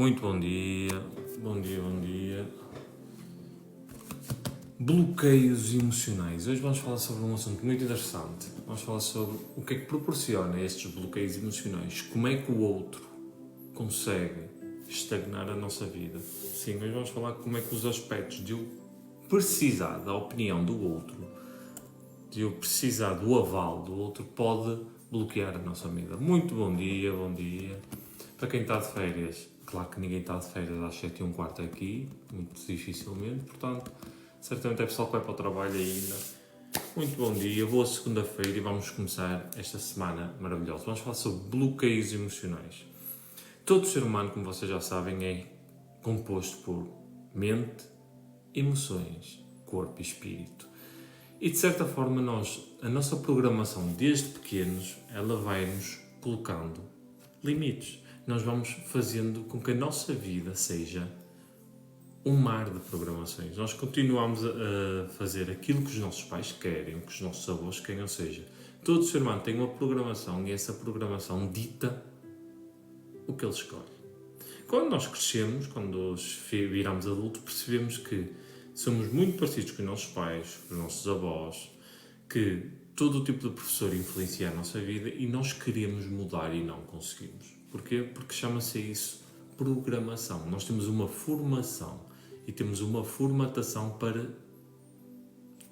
Muito bom dia, bom dia, bom dia. Bloqueios emocionais. Hoje vamos falar sobre um assunto muito interessante. Vamos falar sobre o que é que proporciona estes bloqueios emocionais. Como é que o outro consegue estagnar a nossa vida. Sim, hoje vamos falar como é que os aspectos de eu precisar da opinião do outro, de eu precisar do aval do outro, pode bloquear a nossa vida. Muito bom dia, bom dia. Para quem está de férias, claro que ninguém está de férias às 7h15 aqui, muito dificilmente, portanto, certamente é pessoal que vai para o trabalho ainda. Muito bom dia, boa segunda-feira e vamos começar esta semana maravilhosa. Vamos falar sobre bloqueios emocionais. Todo ser humano, como vocês já sabem, é composto por mente, emoções, corpo e espírito. E de certa forma a nossa programação desde pequenos, ela vai-nos colocando limites. Nós vamos fazendo com que a nossa vida seja um mar de programações. Nós continuamos a fazer aquilo que os nossos pais querem, que os nossos avós querem, ou seja, todo ser humano tem uma programação e essa programação dita o que ele escolhe. Quando nós crescemos, quando viramos adultos, percebemos que somos muito parecidos com os nossos pais, com os nossos avós, que todo o tipo de professor influencia a nossa vida e nós queremos mudar e não conseguimos. Porquê? Porque chama-se isso programação. Nós temos uma formação e temos uma formatação para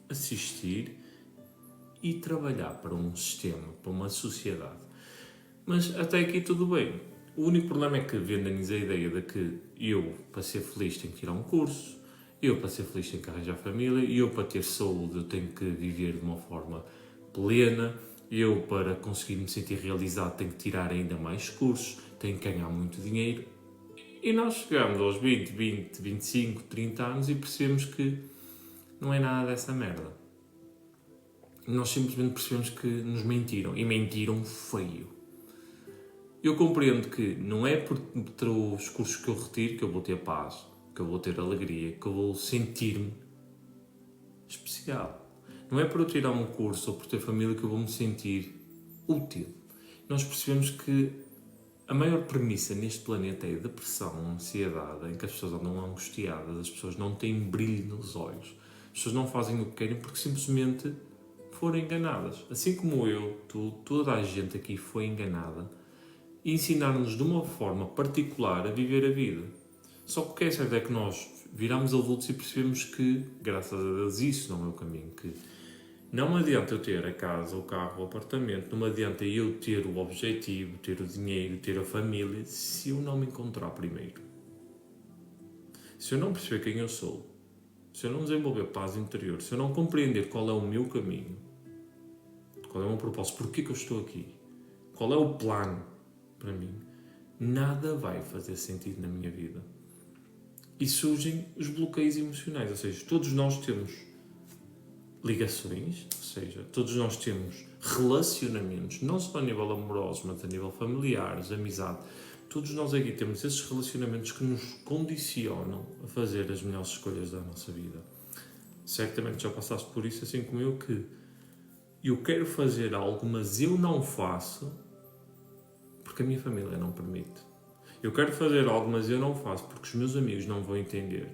assistir e trabalhar para um sistema, para uma sociedade. Mas até aqui tudo bem. O único problema é que vendem-nos a ideia de que eu, para ser feliz, tenho que tirar um curso, eu, para ser feliz, tenho que arranjar família, e eu, para ter saúde, eu tenho que viver de uma forma plena, eu, para conseguir me sentir realizado, tenho que tirar ainda mais cursos, tenho que ganhar muito dinheiro. E nós chegamos aos 20, 25, 30 anos e percebemos que não é nada dessa merda. Nós simplesmente percebemos que nos mentiram, e mentiram feio. Eu compreendo que não é por ter os cursos que eu retiro que eu vou ter paz, que eu vou ter alegria, que eu vou sentir-me especial. Não é por eu tirar um curso ou por ter família que eu vou me sentir útil. Nós percebemos que a maior premissa neste planeta é a depressão, a ansiedade, em que as pessoas andam angustiadas, as pessoas não têm brilho nos olhos, as pessoas não fazem o que querem porque simplesmente foram enganadas. Assim como eu, toda a gente aqui foi enganada e ensinaram-nos de uma forma particular a viver a vida. Só que o que é certo é que nós viramos adultos e percebemos que, graças a Deus, isso não é o caminho. Que não adianta eu ter a casa, o carro, o apartamento, não adianta eu ter o objetivo, ter o dinheiro, ter a família, se eu não me encontrar primeiro. Se eu não perceber quem eu sou, se eu não desenvolver paz interior, se eu não compreender qual é o meu caminho, qual é o meu propósito, porquê que eu estou aqui, qual é o plano para mim, nada vai fazer sentido na minha vida. E surgem os bloqueios emocionais, ou seja, todos nós temos ligações, ou seja, todos nós temos relacionamentos, não só a nível amoroso, mas a nível familiares, amizade. Todos nós aqui temos esses relacionamentos que nos condicionam a fazer as melhores escolhas da nossa vida. Certamente já passaste por isso, assim como eu, que eu quero fazer algo, mas eu não faço porque a minha família não permite. Eu quero fazer algo, mas eu não faço porque os meus amigos não vão entender.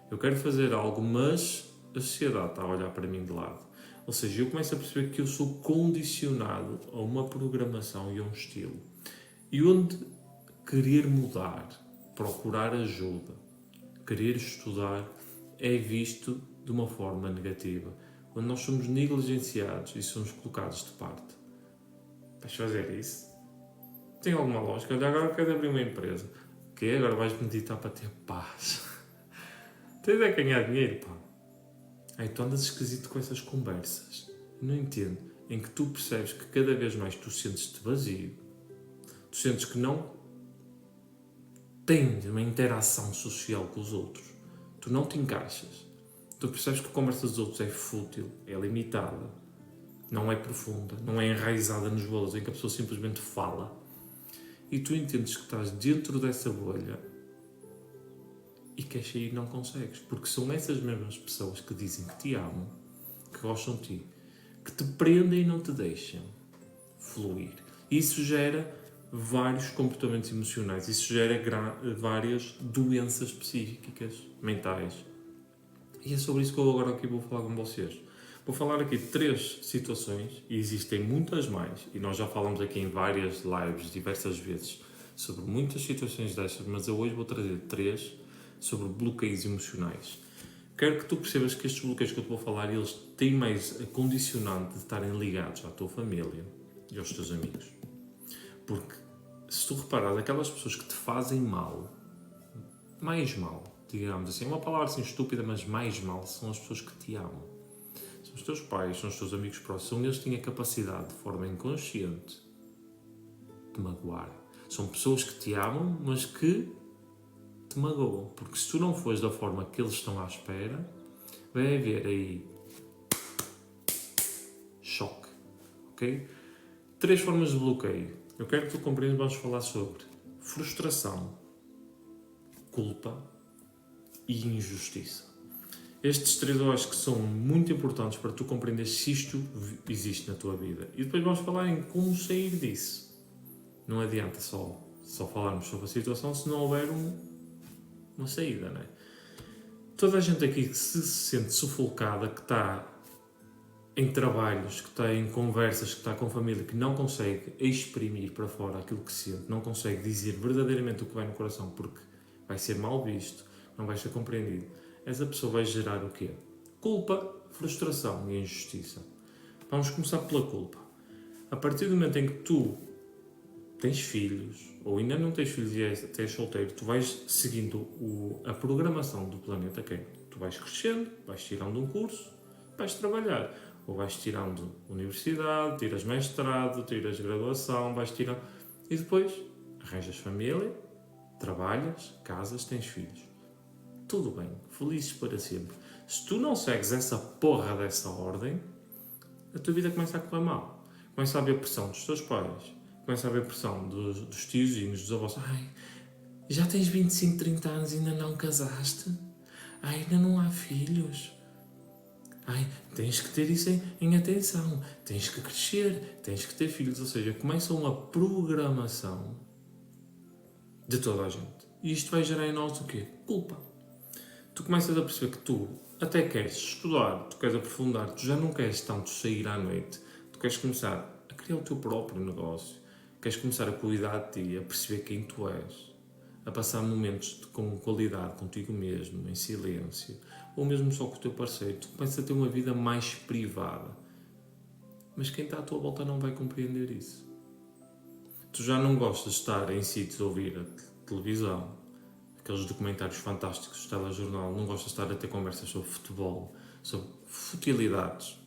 Eu quero fazer algo, mas a sociedade está a olhar para mim de lado. Ou seja, eu começo a perceber que eu sou condicionado a uma programação e a um estilo. E onde querer mudar, procurar ajuda, querer estudar, é visto de uma forma negativa. Quando nós somos negligenciados e somos colocados de parte. Vais fazer isso? Tem alguma lógica? Olha, agora queres abrir uma empresa. O quê? Agora vais meditar para ter paz. Tens é ganhar dinheiro, pá. Aí tu andas esquisito com essas conversas. Eu não entendo. Em que tu percebes que cada vez mais tu sentes-te vazio. Tu sentes que não tens uma interação social com os outros. Tu não te encaixas. Tu percebes que a conversa dos outros é fútil, é limitada, não é profunda, não é enraizada nos valores, em que a pessoa simplesmente fala. E tu entendes que estás dentro dessa bolha e queres sair e não consegues. Porque são essas mesmas pessoas que dizem que te amam, que gostam de ti, que te prendem e não te deixam fluir. Isso gera vários comportamentos emocionais. Isso gera várias doenças psíquicas, mentais. E é sobre isso que eu agora aqui vou falar com vocês. Vou falar aqui de 3 situações, e existem muitas mais, e nós já falamos aqui em várias lives, diversas vezes, sobre muitas situações destas, mas eu hoje vou trazer 3 sobre bloqueios emocionais. Quero que tu percebas que estes bloqueios que eu te vou falar, eles têm mais a condicionante de estarem ligados à tua família e aos teus amigos. Porque, se tu reparares, aquelas pessoas que te fazem mal, mais mal, digamos assim, uma palavra assim estúpida, mas mais mal, são as pessoas que te amam. São os teus pais, são os teus amigos próximos, são eles que têm a capacidade, de forma inconsciente, de magoar. São pessoas que te amam, mas que te magoam. Porque se tu não fores da forma que eles estão à espera, vai haver aí choque. Ok? 3 formas de bloqueio. Eu quero que tu compreendas, vamos falar sobre frustração, culpa e injustiça. Estes 3 eu acho que são muito importantes para tu compreender se isto existe na tua vida. E depois vamos falar em como sair disso. Não adianta só falarmos sobre a situação se não houver uma saída, não é? Toda a gente aqui que se sente sufocada, que está em trabalhos, que está em conversas, que está com família, que não consegue exprimir para fora aquilo que sente, não consegue dizer verdadeiramente o que vai no coração, porque vai ser mal visto, não vai ser compreendido. Essa pessoa vai gerar o quê? Culpa, frustração e injustiça. Vamos começar pela culpa. A partir do momento em que tu tens filhos, ou ainda não tens filhos e és solteiro, tu vais seguindo a programação do planeta, que é, tu vais crescendo, vais tirando um curso, vais trabalhar. Ou vais tirando universidade, tiras mestrado, tiras graduação, vais tirando... E depois arranjas família, trabalhas, casas, tens filhos. Tudo bem, felizes para sempre. Se tu não segues essa porra dessa ordem, a tua vida começa a correr mal. Começa a haver pressão dos teus pais, começa a haver pressão dos tiozinhos, dos avós. Ai, já tens 25, 30 anos e ainda não casaste? Ai, ainda não há filhos? Ai, tens que ter isso em atenção, tens que crescer, tens que ter filhos. Ou seja, começa uma programação de toda a gente. E isto vai gerar em nós o quê? Culpa. Tu começas a perceber que tu até queres estudar, tu queres aprofundar, tu já não queres tanto sair à noite, tu queres começar a criar o teu próprio negócio, queres começar a cuidar de ti, a perceber quem tu és, a passar momentos com qualidade contigo mesmo, em silêncio, ou mesmo só com o teu parceiro. Tu começas a ter uma vida mais privada. Mas quem está à tua volta não vai compreender isso. Tu já não gostas de estar em sítios a ouvir a televisão, aqueles documentários fantásticos do telejornal, não gostas de estar a ter conversas sobre futebol, sobre futilidades.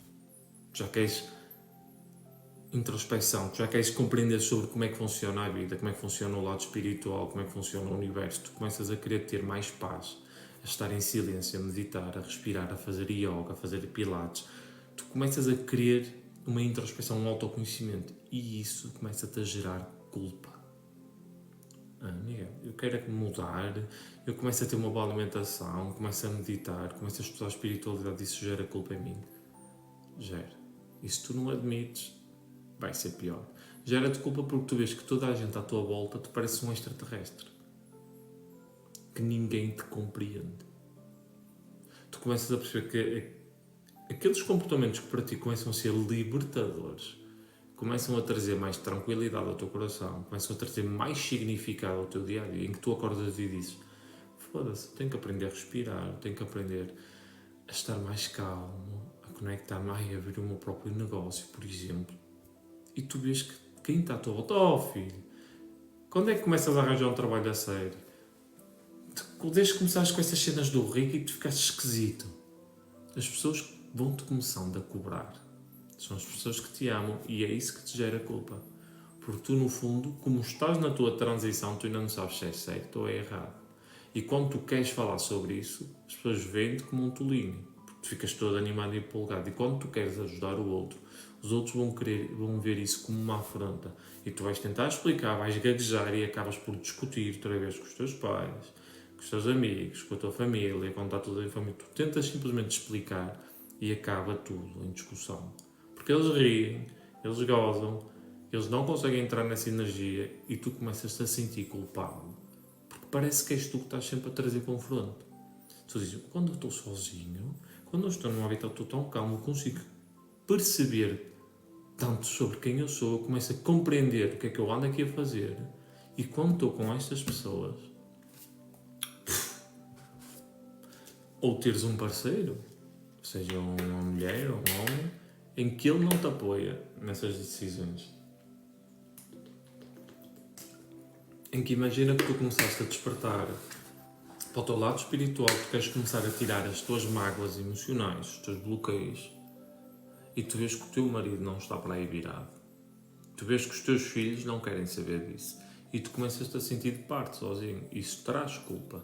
Já queres introspecção, tu já queres compreender sobre como é que funciona a vida, como é que funciona o lado espiritual, como é que funciona o universo. Tu começas a querer ter mais paz, a estar em silêncio, a meditar, a respirar, a fazer yoga, a fazer pilates. Tu começas a querer uma introspecção, um autoconhecimento, e isso começa-te a gerar culpa. Miguel, eu quero mudar, eu começo a ter uma boa alimentação, começo a meditar, começo a estudar a espiritualidade, isso gera culpa em mim. Gera. E se tu não admites, vai ser pior. Gera-te culpa porque tu vês que toda a gente à tua volta te parece um extraterrestre. Que ninguém te compreende. Tu começas a perceber que aqueles comportamentos que para ti começam a ser libertadores, começam a trazer mais tranquilidade ao teu coração, começam a trazer mais significado ao teu dia-a-dia, em que tu acordas e dizes: foda-se, tenho que aprender a respirar, tenho que aprender a estar mais calmo, a conectar mais, a abrir o meu próprio negócio, por exemplo. E tu vês que quem está à tua volta, oh filho, quando é que começas a arranjar um trabalho a sério? Desde que começaste com essas cenas do rico e tu ficaste esquisito. As pessoas vão-te começando a cobrar. São as pessoas que te amam e é isso que te gera culpa. Porque tu, no fundo, como estás na tua transição, tu ainda não sabes se é certo ou é errado. E quando tu queres falar sobre isso, as pessoas veem-te como um tolinho. Porque tu ficas todo animado e empolgado. E quando tu queres ajudar o outro, os outros vão ver isso como uma afronta. E tu vais tentar explicar, vais gaguejar e acabas por discutir outra vez com os teus pais, com os teus amigos, com a tua família, quando está tudo em família. Tu tentas simplesmente explicar e acaba tudo em discussão. Porque eles riem, eles gozam Eles não conseguem entrar nessa energia e tu começas-te a sentir culpado. Porque parece que és tu que estás sempre a trazer confronto. Tu dizes, quando eu estou sozinho, quando eu estou num habitat estou tão calmo, eu consigo perceber tanto sobre quem eu sou, eu começo a compreender o que é que eu ando aqui a fazer. E quando estou com estas pessoas, ou teres um parceiro, seja uma mulher ou um homem, em que ele não te apoia nessas decisões. Em que imagina que tu começaste a despertar para o teu lado espiritual, tu queres começar a tirar as tuas mágoas emocionais, os teus bloqueios, e tu vês que o teu marido não está para aí virado. Tu vês que os teus filhos não querem saber disso. E tu começas-te a sentir de parte sozinho. Isso traz culpa.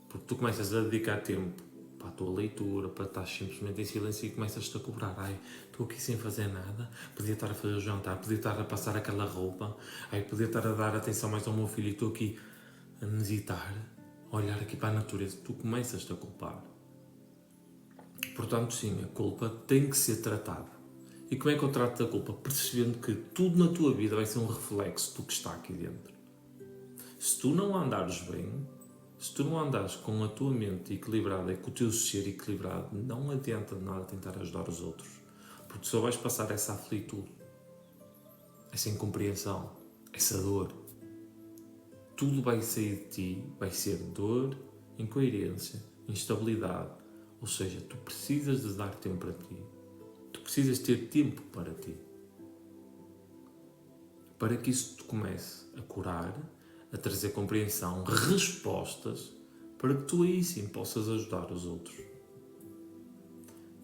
Porque tu começas a dedicar tempo para a tua leitura, para estar simplesmente em silêncio e começas-te a cobrar. Ai, estou aqui sem fazer nada, podia estar a fazer o jantar, podia estar a passar aquela roupa, ai, podia estar a dar atenção mais ao meu filho e estou aqui a meditar, a olhar aqui para a natureza. Tu começas-te a culpar. Portanto, sim, a culpa tem que ser tratada. E como é que eu trato da culpa? Percebendo que tudo na tua vida vai ser um reflexo do que está aqui dentro. Se tu não andares bem, se tu não andares com a tua mente equilibrada e com o teu ser equilibrado, não adianta de nada tentar ajudar os outros. Porque só vais passar essa aflitude, essa incompreensão, essa dor. Tudo vai sair de ti, vai ser dor, incoerência, instabilidade. Ou seja, tu precisas de dar tempo para ti. Tu precisas ter tempo para ti. Para que isso te comece a curar, a trazer compreensão, respostas, para que tu aí sim possas ajudar os outros.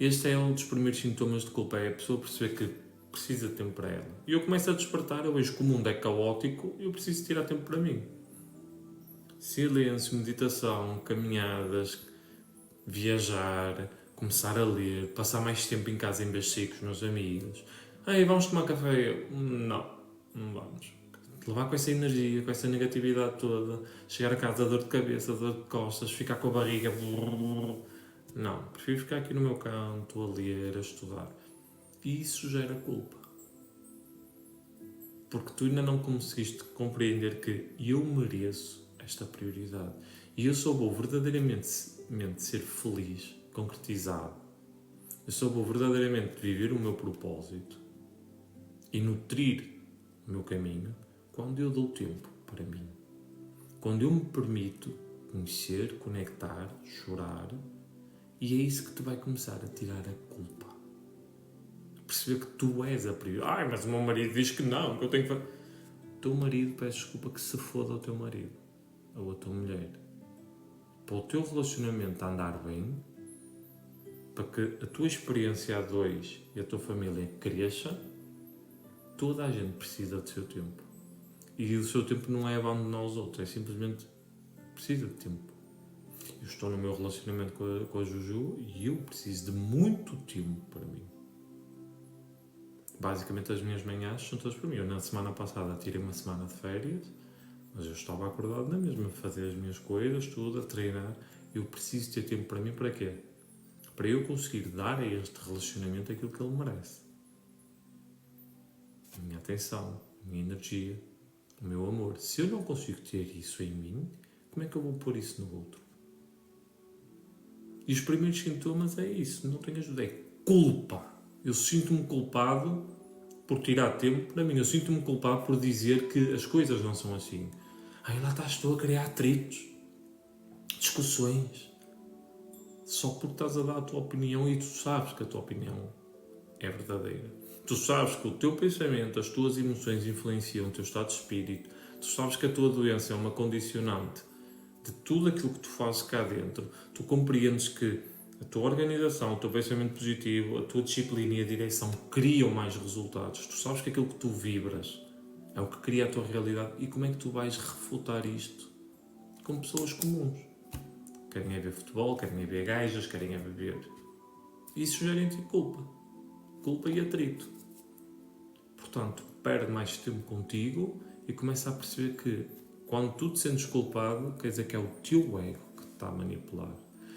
Este é um dos primeiros sintomas de culpa, é a pessoa perceber que precisa de tempo para ela. E eu começo a despertar, eu vejo que o mundo é caótico e eu preciso tirar tempo para mim. Silêncio, meditação, caminhadas, viajar, começar a ler, passar mais tempo em casa em vez de sair com os meus amigos. Ei, vamos tomar café? Não vamos. Levar com essa energia, com essa negatividade toda, chegar a casa, dor de cabeça, dor de costas, ficar com a barriga. Não, prefiro ficar aqui no meu canto, a ler, a estudar. E isso gera culpa. Porque tu ainda não conseguiste compreender que eu mereço esta prioridade. E eu só vou verdadeiramente ser feliz, concretizado. Eu só vou verdadeiramente viver o meu propósito e nutrir o meu caminho quando eu dou tempo para mim. Quando eu me permito conhecer, conectar, chorar, e é isso que te vai começar a tirar a culpa. Perceber que tu és a prioridade. Ai, mas o meu marido diz que não, que eu tenho que fazer. O teu marido pede desculpa, que se foda ao teu marido ou a tua mulher. Para o teu relacionamento andar bem, para que a tua experiência a dois e a tua família cresça, toda a gente precisa do seu tempo. E o seu tempo não é abandonar os outros, é simplesmente precisa de tempo. Eu estou no meu relacionamento com a Juju e eu preciso de muito tempo para mim. Basicamente as minhas manhãs são todas para mim. Eu na semana passada tirei uma semana de férias, mas eu estava acordado na mesma, a fazer as minhas coisas, tudo, a treinar. Eu preciso ter tempo para mim, para quê? Para eu conseguir dar a este relacionamento aquilo que ele merece. A minha atenção, a minha energia, o meu amor. Se eu não consigo ter isso em mim, como é que eu vou pôr isso no outro? E os primeiros sintomas é isso, não tenho ajuda, é culpa. Eu sinto-me culpado por tirar tempo para mim, eu sinto-me culpado por dizer que as coisas não são assim. Aí lá estás tu a criar atritos, discussões, só porque estás a dar a tua opinião e tu sabes que a tua opinião é verdadeira. Tu sabes que o teu pensamento, as tuas emoções influenciam o teu estado de espírito. Tu sabes que a tua doença é uma condicionante de tudo aquilo que tu fazes cá dentro. Tu compreendes que a tua organização, o teu pensamento positivo, a tua disciplina e a direção criam mais resultados. Tu sabes que aquilo que tu vibras é o que cria a tua realidade. E como é que tu vais refutar isto com pessoas comuns? Querem é ver futebol, querem é ver gajas, querem é beber. Isso gera em ti culpa. Culpa e atrito. Portanto, perde mais tempo contigo e começa a perceber que quando tu te sentes culpado, quer dizer que é o teu ego que te está a manipular.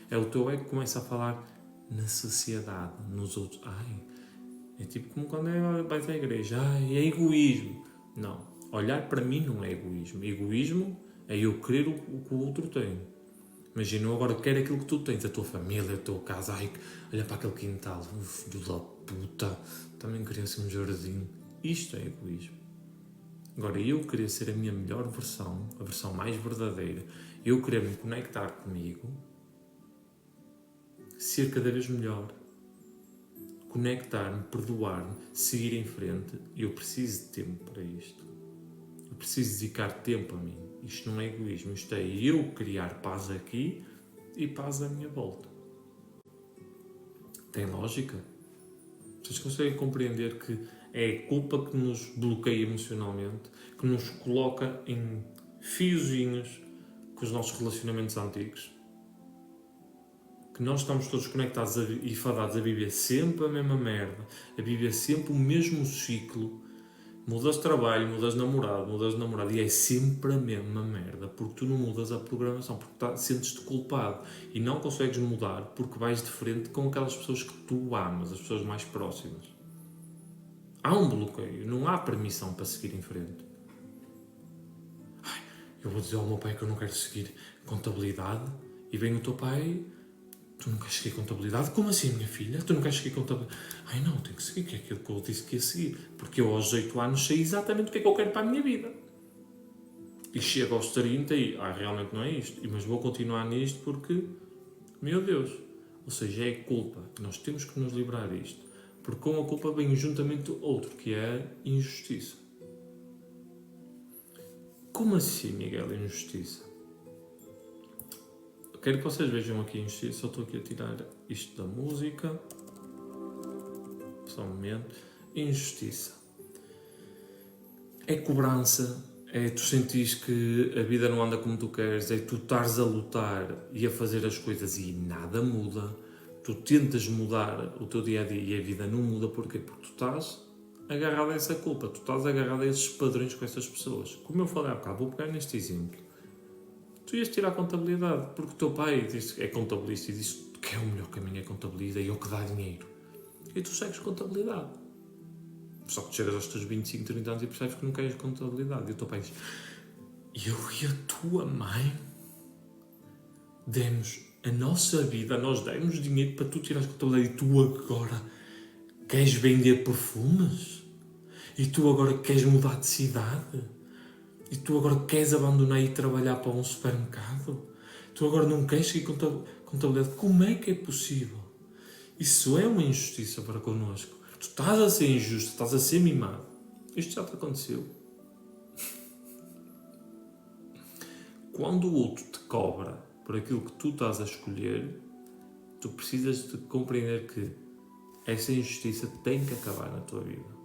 É o teu ego que começa a falar na sociedade, nos outros. Ai, É tipo como quando vais à igreja, é egoísmo. Não, olhar para mim não é egoísmo. Egoísmo é eu querer o que o outro tem. Imagina, eu agora quero aquilo que tu tens, a tua família, a tua casa, olha para aquele quintal, filho da puta, também queria ser um jardim. Isto é egoísmo. Agora, eu querer ser a minha melhor versão, a versão mais verdadeira, eu querer me conectar comigo, ser cada vez melhor, conectar-me, perdoar-me, seguir em frente, eu preciso de tempo para isto. Eu preciso dedicar tempo a mim. Isto não é egoísmo, isto é eu criar paz aqui e paz à minha volta. Tem lógica? Vocês conseguem compreender que é a culpa que nos bloqueia emocionalmente, que nos coloca em fiozinhos com os nossos relacionamentos antigos? Que nós estamos todos conectados e fadados a viver sempre a mesma merda, a viver sempre o mesmo ciclo. Mudas de trabalho, mudas de namorado e é sempre a mesma merda, porque tu não mudas a programação, porque sentes-te culpado e não consegues mudar porque vais de frente com aquelas pessoas que tu amas, as pessoas mais próximas. Há um bloqueio, não há permissão para seguir em frente. Eu vou dizer ao meu pai que eu não quero seguir contabilidade e vem o teu pai... Tu não queres seguir contabilidade? Como assim, minha filha? Tu não queres seguir contabilidade? Ai não, tenho que seguir, que é aquilo que eu disse que ia seguir. Porque eu aos 18 anos sei exatamente o que é que eu quero para a minha vida. E chego aos 30 e, realmente não é isto. Mas vou continuar nisto porque, meu Deus. Ou seja, é culpa. Nós temos que nos livrar disto. Porque com a culpa vem juntamente outro, que é a injustiça. Como assim, Miguel, injustiça? Quero que vocês vejam aqui a injustiça. Só estou aqui a tirar isto da música. Só um momento. Injustiça. É cobrança. É tu sentires que a vida não anda como tu queres. É tu estares a lutar e a fazer as coisas e nada muda. Tu tentas mudar o teu dia-a-dia e a vida não muda. Porquê? Porque tu estás agarrado a essa culpa. Tu estás agarrado a esses padrões com essas pessoas. Como eu falei há bocado, vou pegar neste exemplo. Tu ias tirar a contabilidade, porque o teu pai é contabilista e diz que é o melhor caminho é contabilista e é o que dá dinheiro. E tu segues contabilidade. Só que tu chegas aos teus 25, 30 anos e percebes que não queres contabilidade. E o teu pai diz, eu e a tua mãe demos a nossa vida, nós demos dinheiro para tu tirares contabilidade e tu agora queres vender perfumes? E tu agora queres mudar de cidade? E tu agora queres abandonar e trabalhar para um supermercado? Tu agora não queres seguir contabilidade? Como é que é possível? Isso é uma injustiça para connosco. Tu estás a ser injusto, estás a ser mimado. Isto já te aconteceu. Quando o outro te cobra por aquilo que tu estás a escolher, tu precisas de compreender que essa injustiça tem que acabar na tua vida.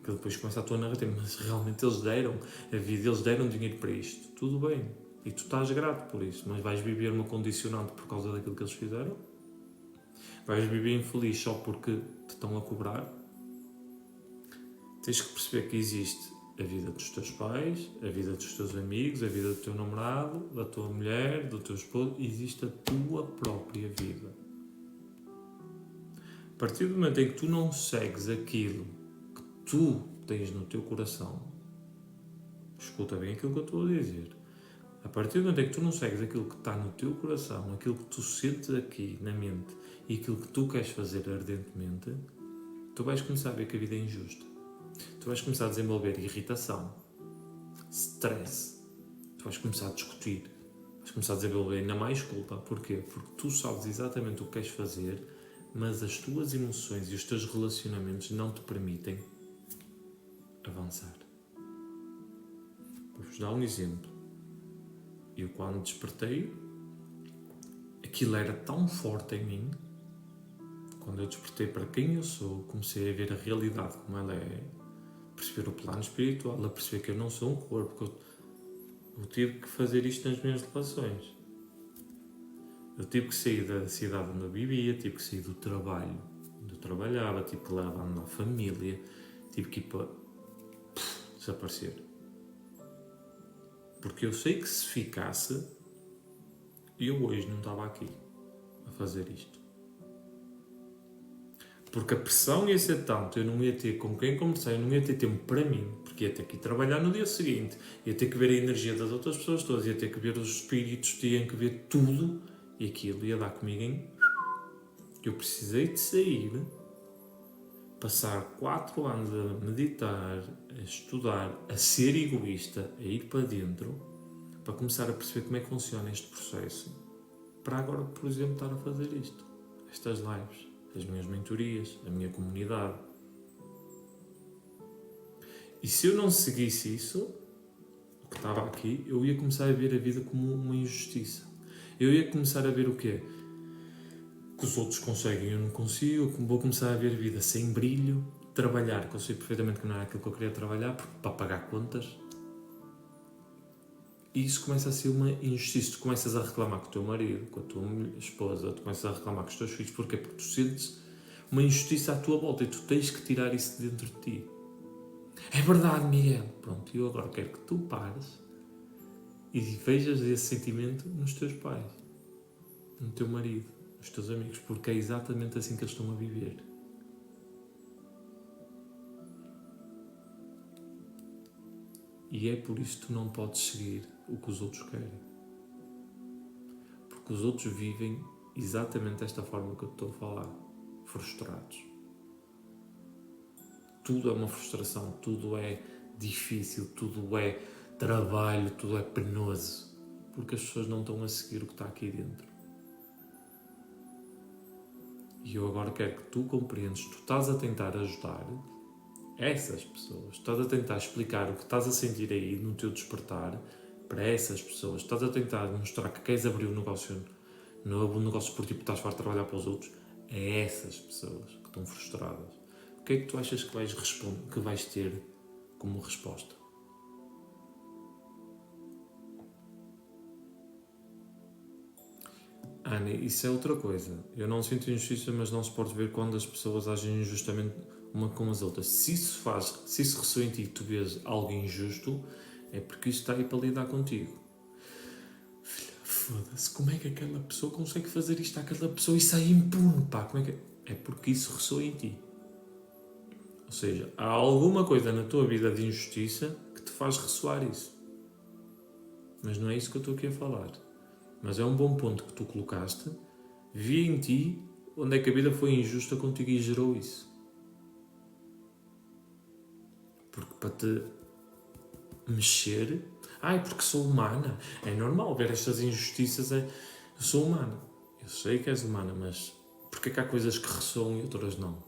Que depois começa a tua narrativa, mas realmente eles deram a vida, eles deram dinheiro para isto. Tudo bem. E tu estás grato por isso, mas vais viver uma condicionante por causa daquilo que eles fizeram? Vais viver infeliz só porque te estão a cobrar? Tens que perceber que existe a vida dos teus pais, a vida dos teus amigos, a vida do teu namorado, da tua mulher, do teu esposo, e existe a tua própria vida. A partir do momento em que tu não segues aquilo que tu tens no teu coração, escuta bem aquilo que eu estou a dizer. A partir do momento em que tu não segues aquilo que está no teu coração, aquilo que tu sentes aqui na mente e aquilo que tu queres fazer ardentemente, tu vais começar a ver que a vida é injusta. Tu vais começar a desenvolver irritação, stress, tu vais começar a discutir, vais começar a desenvolver ainda mais culpa. Porquê? Porque tu sabes exatamente o que queres fazer, mas as tuas emoções e os teus relacionamentos não te permitem avançar. Vou-vos dar um exemplo. Eu, quando despertei, aquilo era tão forte em mim. Quando eu despertei para quem eu sou, comecei a ver a realidade como ela é, perceber o plano espiritual, a perceber que eu não sou um corpo, que eu tive que fazer isto nas minhas relações. Eu tive que sair da cidade onde eu vivia, tive que sair do trabalho onde eu trabalhava, tive que abandonar a família, tive que ir para desaparecer. Porque eu sei que se ficasse, eu hoje não estava aqui a fazer isto. Porque a pressão ia ser tanto, eu não ia ter com quem conversar, eu não ia ter tempo para mim, porque ia ter que ir trabalhar no dia seguinte, ia ter que ver a energia das outras pessoas todas, ia ter que ver os espíritos, tinham que ver tudo, e aquilo ia dar comigo em... Eu precisei de sair, passar 4 anos a meditar, a estudar, a ser egoísta, a ir para dentro, para começar a perceber como é que funciona este processo, para agora, por exemplo, estar a fazer isto, estas lives, as minhas mentorias, a minha comunidade. E se eu não seguisse isso, o que estava aqui, eu ia começar a ver a vida como uma injustiça. Eu ia começar a ver o quê? Que os outros conseguem e eu não consigo, vou começar a ver a vida sem brilho, trabalhar, que eu sei perfeitamente que não era aquilo que eu queria trabalhar, porque, para pagar contas. E isso começa a ser uma injustiça. Tu começas a reclamar com o teu marido, com a tua esposa, tu começas a reclamar com os teus filhos. Porquê? Porque tu sentes uma injustiça à tua volta e tu tens que tirar isso de dentro de ti. É verdade, Miguel. Pronto, eu agora quero que tu pares e vejas esse sentimento nos teus pais, no teu marido, nos teus amigos, porque é exatamente assim que eles estão a viver. E é por isso que tu não podes seguir o que os outros querem. Porque os outros vivem exatamente desta forma que eu estou a falar. Frustrados. Tudo é uma frustração, tudo é difícil, tudo é trabalho, tudo é penoso. Porque as pessoas não estão a seguir o que está aqui dentro. E eu agora quero que tu compreendas, tu estás a tentar ajudar essas pessoas, estás a tentar explicar o que estás a sentir aí no teu despertar para essas pessoas, estás a tentar mostrar que queres abrir um negócio, não é um negócio por tipo estás farto de trabalhar para os outros, é essas pessoas que estão frustradas. O que é que tu achas que vais ter como resposta? Ana, isso é outra coisa. Eu não sinto injustiça, mas não suporto ver quando as pessoas agem injustamente uma com as outras. Se isso ressoa em ti e tu vês algo injusto, é porque isso está aí para lidar contigo. Filha, foda-se, como é que aquela pessoa consegue fazer isto àquela pessoa e sai impune, pá? Como é que... É porque isso ressoa em ti. Ou seja, há alguma coisa na tua vida de injustiça que te faz ressoar isso. Mas não é isso que eu estou aqui a falar. Mas é um bom ponto que tu colocaste. Vi em ti onde é que a vida foi injusta contigo e gerou isso. Porque para te mexer... Ai, porque sou humana. É normal ver estas injustiças. Eu sou humana. Eu sei que és humana, mas porquê é que há coisas que ressoam e outras não?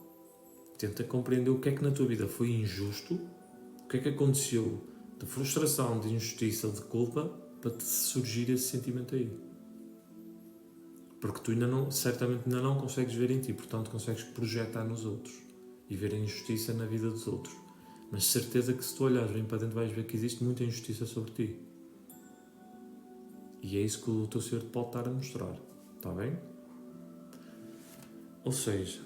Tenta compreender o que é que na tua vida foi injusto, o que é que aconteceu de frustração, de injustiça, de culpa, para te surgir esse sentimento aí. Porque tu certamente ainda não consegues ver em ti, portanto consegues projetar nos outros e ver a injustiça na vida dos outros. Mas certeza que se tu olhares bem para dentro vais ver que existe muita injustiça sobre ti. E é isso que o teu ser te pode estar a mostrar, está bem? Ou seja,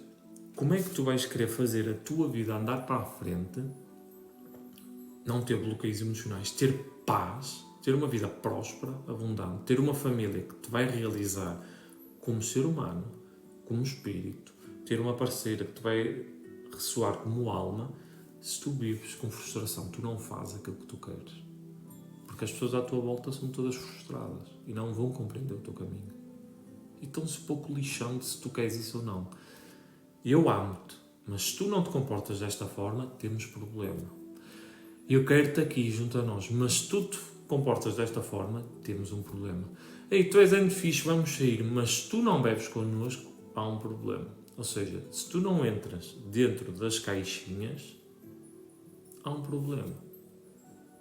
como é que tu vais querer fazer a tua vida andar para a frente, não ter bloqueios emocionais, ter paz, ter uma vida próspera, abundante, ter uma família que te vai realizar como ser humano, como espírito, ter uma parceira que te vai ressoar como alma, se tu vives com frustração, tu não fazes aquilo que tu queres. Porque as pessoas à tua volta são todas frustradas e não vão compreender o teu caminho. E estão-se pouco lixando se tu queres isso ou não. Eu amo-te, mas se tu não te comportas desta forma, temos problema. Eu quero-te aqui junto a nós, mas se tu te comportas desta forma, temos um problema. Ei, tu és ainda fixe, vamos sair, mas se tu não bebes connosco, há um problema. Ou seja, se tu não entras dentro das caixinhas, há um problema.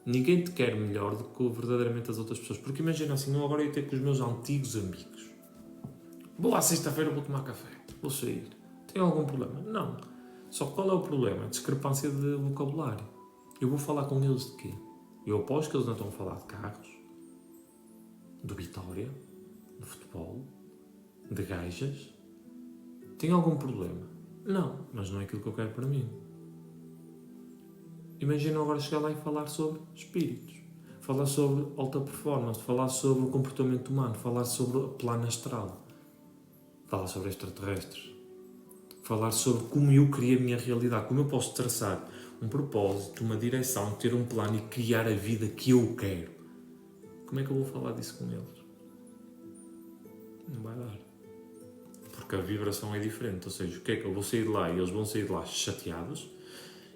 Ninguém te quer melhor do que verdadeiramente as outras pessoas. Porque imagina assim, eu agora ia ter com os meus antigos amigos. Vou à sexta-feira, vou tomar café, vou sair. Tem algum problema? Não. Só que qual é o problema? A discrepância de vocabulário. Eu vou falar com eles de quê? Eu aposto que eles não estão a falar de carros, de Vitória, de futebol, de gajas. Tem algum problema? Não, mas não é aquilo que eu quero para mim. Imagina agora chegar lá e falar sobre espíritos, falar sobre alta performance, falar sobre o comportamento humano, falar sobre o plano astral, falar sobre extraterrestres, falar sobre como eu crio a minha realidade, como eu posso traçar um propósito, uma direção, ter um plano e criar a vida que eu quero. Como é que eu vou falar disso com eles? Não vai dar. Porque a vibração é diferente. Ou seja, o que é que eu vou sair de lá e eles vão sair de lá chateados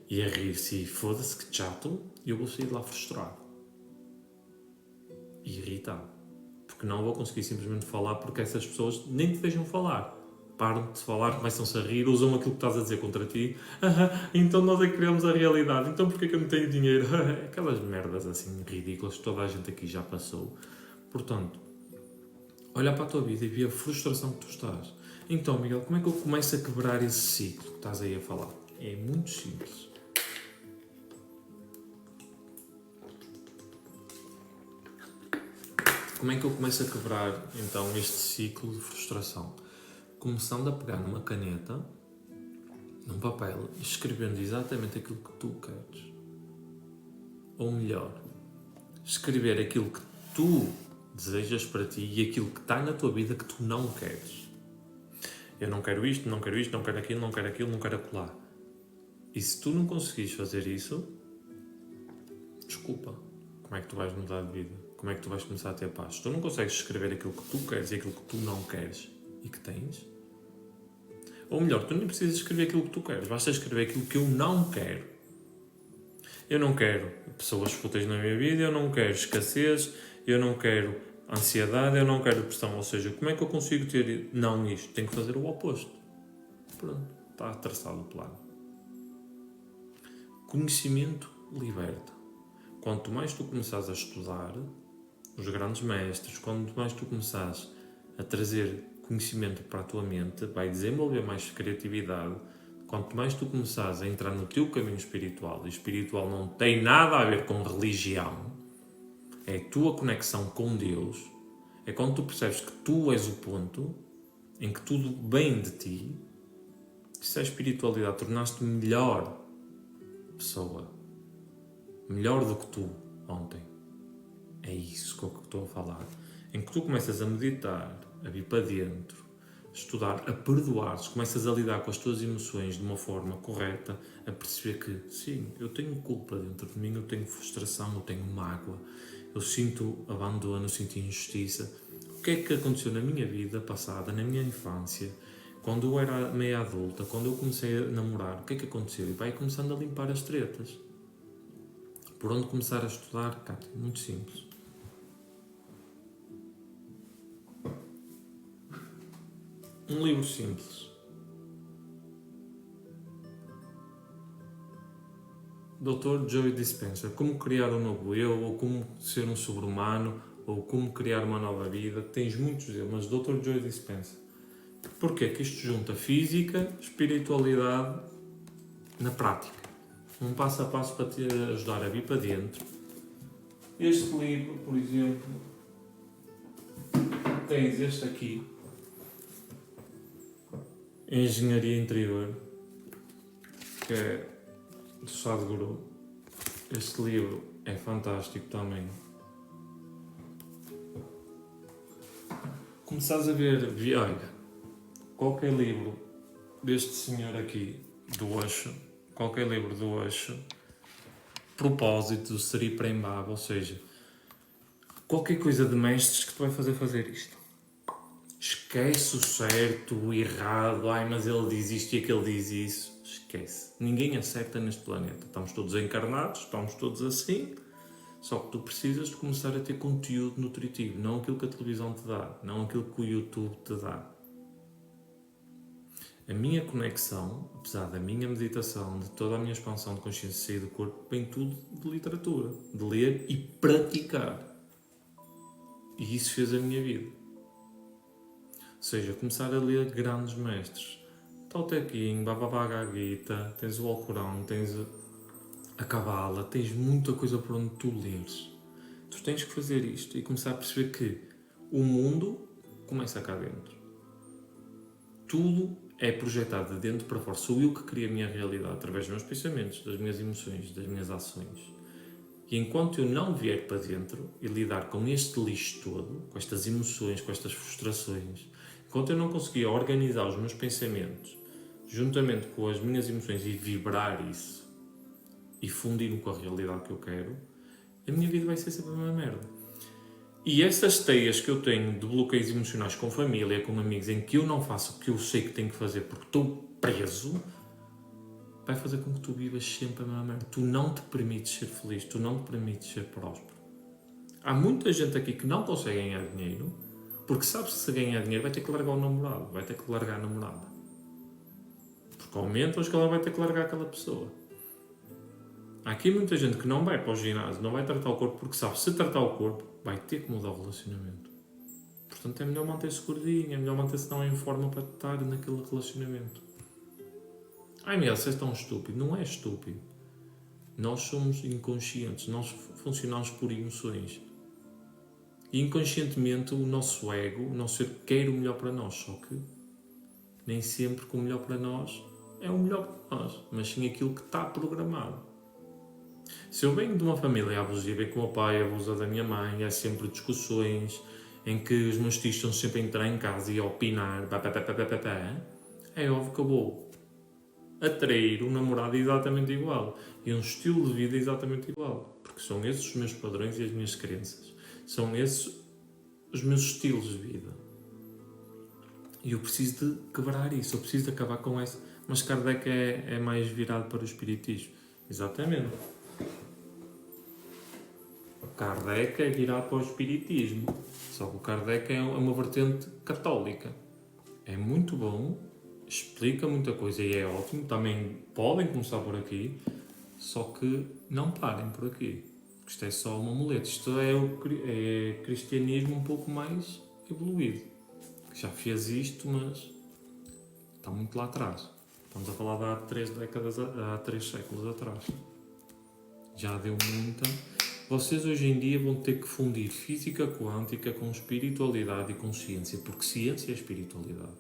e a rir-se e foda-se que chato, e eu vou sair de lá frustrado e irritado. Porque não vou conseguir simplesmente falar porque essas pessoas nem te deixam falar. Param de falar, começam-se a rir, usam aquilo que estás a dizer contra ti. Então nós é que criamos a realidade. Então porquê que eu não tenho dinheiro? Aquelas merdas assim ridículas que toda a gente aqui já passou. Portanto, olha para a tua vida e vê a frustração que tu estás. Então, Miguel, como é que eu começo a quebrar esse ciclo que estás aí a falar? É muito simples. Como é que eu começo a quebrar, então, este ciclo de frustração? Começando a pegar numa caneta, num papel, e escrevendo exatamente aquilo que tu queres. Ou melhor, escrever aquilo que tu desejas para ti e aquilo que está na tua vida que tu não queres. Eu não quero isto, não quero isto, não quero aquilo, não quero aquilo, não quero acolá. E se tu não conseguires fazer isso, desculpa, como é que tu vais mudar de vida? Como é que tu vais começar a ter paz? Se tu não consegues escrever aquilo que tu queres e aquilo que tu não queres e que tens, ou melhor, tu nem precisas escrever aquilo que tu queres, basta escrever aquilo que eu não quero. Eu não quero pessoas fúteis na minha vida, eu não quero escassez, eu não quero ansiedade, eu não quero depressão. Ou seja, como é que eu consigo ter não isto? Tenho que fazer o oposto. Pronto, está traçado o plano. Conhecimento liberta. Quanto mais tu começares a estudar, os grandes mestres, quanto mais tu começares a trazer conhecimento para a tua mente, vai desenvolver mais criatividade. Quanto mais tu começares a entrar no teu caminho espiritual, e espiritual não tem nada a ver com religião, é a tua conexão com Deus, é quando tu percebes que tu és o ponto em que tudo vem de ti. Isso é espiritualidade, tornaste-te melhor pessoa, melhor do que tu ontem. É isso que eu estou a falar. Em que tu começas a meditar, a vir para dentro, a estudar, a perdoar-te, começas a lidar com as tuas emoções de uma forma correta, a perceber que, sim, eu tenho culpa dentro de mim, eu tenho frustração, eu tenho mágoa, eu sinto abandono, eu sinto injustiça. O que é que aconteceu na minha vida passada, na minha infância, quando eu era meia adulta, quando eu comecei a namorar, o que é que aconteceu? E vai começando a limpar as tretas. Por onde começar a estudar? Cátia, muito simples. Um livro simples. Dr. Joe Dispenza. Como criar um novo eu, ou como ser um sobre-humano, ou como criar uma nova vida. Tens muitos deles, mas Dr. Joe Dispenza. Porquê? Que isto junta física, espiritualidade na prática. Um passo a passo para te ajudar a vir para dentro. Este livro, por exemplo, tens este aqui, Engenharia Interior, que é do Sadhguru. Este livro é fantástico também. Começares a ver, olha, qualquer livro deste senhor aqui, do Osho, qualquer livro do Osho, propósito, do Sri Prembaba, ou seja, qualquer coisa de mestres que te vai fazer isto. Esquece o certo, o errado, mas ele diz isto e aquele diz isso. Esquece. Ninguém acerta neste planeta. Estamos todos encarnados, estamos todos assim, só que tu precisas de começar a ter conteúdo nutritivo, não aquilo que a televisão te dá, não aquilo que o YouTube te dá. A minha conexão, apesar da minha meditação, de toda a minha expansão de consciência e sair do corpo, vem tudo de literatura, de ler e praticar. E isso fez a minha vida. Ou seja, começar a ler grandes mestres. Tao Te Ching, Bhagavad Gita, tens o Alcorão, tens a Cabala, tens muita coisa por onde tu leres. Tu tens que fazer isto e começar a perceber que o mundo começa cá dentro. Tudo é projetado de dentro para fora. Sou eu que crio a minha realidade através dos meus pensamentos, das minhas emoções, das minhas ações. E enquanto eu não vier para dentro e lidar com este lixo todo, com estas emoções, com estas frustrações, enquanto eu não conseguir organizar os meus pensamentos juntamente com as minhas emoções e vibrar isso e fundir com a realidade que eu quero, a minha vida vai ser sempre a mesma merda. E essas teias que eu tenho de bloqueios emocionais com família, com amigos, em que eu não faço o que eu sei que tenho que fazer porque estou preso, vai fazer com que tu vivas sempre a mesma merda. Tu não te permites ser feliz, tu não te permites ser próspero. Há muita gente aqui que não consegue ganhar dinheiro porque sabe que se ganhar dinheiro vai ter que largar o namorado, vai ter que largar a namorada. Porque aumenta, acho que ela vai ter que largar aquela pessoa. Há aqui muita gente que não vai para o ginásio, não vai tratar o corpo porque sabe, se tratar o corpo, vai ter que mudar o relacionamento. Portanto, é melhor manter-se gordinho, é melhor manter-se não em forma para estar naquele relacionamento. Ai, Miguel, você é tão estúpido. Não é estúpido. Nós somos inconscientes, nós funcionamos por emoções. E inconscientemente o nosso ego, o nosso ser quer o melhor para nós, só que nem sempre que o melhor para nós é o melhor para nós, mas sim aquilo que está programado. Se eu venho de uma família abusiva em que o meu pai abusa da minha mãe, há sempre discussões em que os meus tios estão sempre a entrar em casa e a opinar, é óbvio que eu vou atrair um namorado exatamente igual e um estilo de vida exatamente igual, porque são esses os meus padrões e as minhas crenças, são esses os meus estilos de vida. E eu preciso de quebrar isso, eu preciso de acabar com essa. Mas Kardec é mais virado para o espiritismo. Exatamente. Kardec é virado para o espiritismo. Só que o Kardec é uma vertente católica. É muito bom, explica muita coisa e é ótimo. Também podem começar por aqui, só que não parem por aqui. Porque isto é só uma muleta. Isto é cristianismo um pouco mais evoluído. Que já fez isto, mas está muito lá atrás. Estamos a falar de há 3 décadas, há 3 séculos atrás. Já deu muita. Vocês hoje em dia vão ter que fundir física quântica com espiritualidade e consciência, porque ciência é espiritualidade.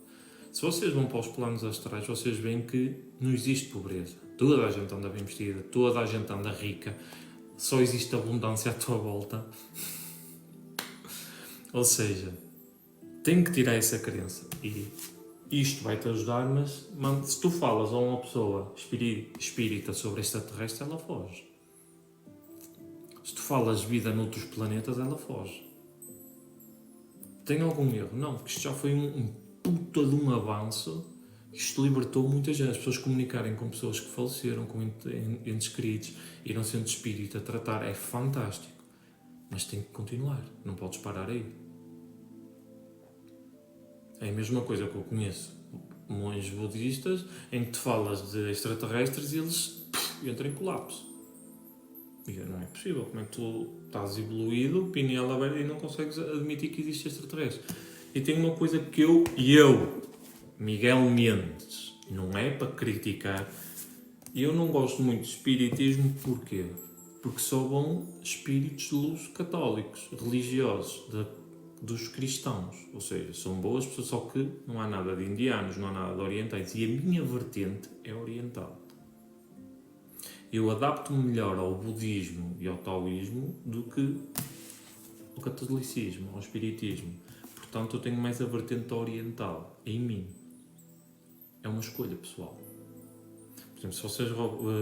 Se vocês vão para os planos astrais, vocês veem que não existe pobreza. Toda a gente anda bem vestida, toda a gente anda rica, só existe abundância à tua volta. Ou seja, tem que tirar essa crença. E isto vai-te ajudar, mas se tu falas a uma pessoa espírita sobre extraterrestre, ela foge. Se tu falas de vida noutros planetas, ela foge. Tem algum erro? Não, porque isto já foi um puta de um avanço. Isto libertou muita gente. As pessoas comunicarem com pessoas que faleceram, com entes queridos, ir a um centro espírita a tratar, é fantástico. Mas tem que continuar, não podes parar aí. É a mesma coisa que eu conheço monges budistas em que te falas de extraterrestres e eles entram em colapso. E não é possível, como é que tu estás evoluído, pineal aberto e não consegues admitir que existe extraterrestre? E tem uma coisa que eu, Miguel Mendes, não é para criticar, eu não gosto muito de espiritismo, porquê? Porque só vão espíritos de luz católicos, religiosos, dos cristãos, ou seja, são boas pessoas, só que não há nada de indianos, não há nada de orientais, e a minha vertente é oriental. Eu adapto-me melhor ao budismo e ao taoísmo do que ao catolicismo, ao espiritismo. Portanto, eu tenho mais a vertente oriental em mim. É uma escolha pessoal. Por exemplo, se vocês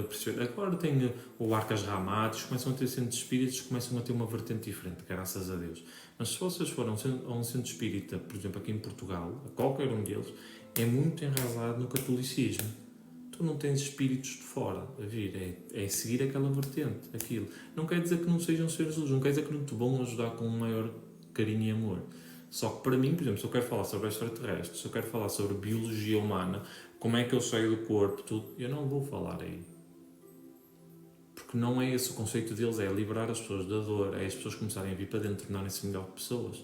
perceberem, agora tem o Arcas Ramados, começam a ter centros espíritas, começam a ter uma vertente diferente, graças a Deus. Mas se vocês forem a um centro espírita, por exemplo, aqui em Portugal, a qualquer um deles, é muito enraizado no catolicismo. Tu não tens espíritos de fora a vir, é seguir aquela vertente, aquilo. Não quer dizer que não sejam seres de luz, não quer dizer que não te vão ajudar com um maior carinho e amor. Só que para mim, por exemplo, se eu quero falar sobre extraterrestres, se eu quero falar sobre biologia humana, como é que eu saio do corpo, tudo, eu não vou falar aí. Porque não é esse o conceito deles, é liberar as pessoas da dor, é as pessoas começarem a vir para dentro, tornarem-se melhor pessoas.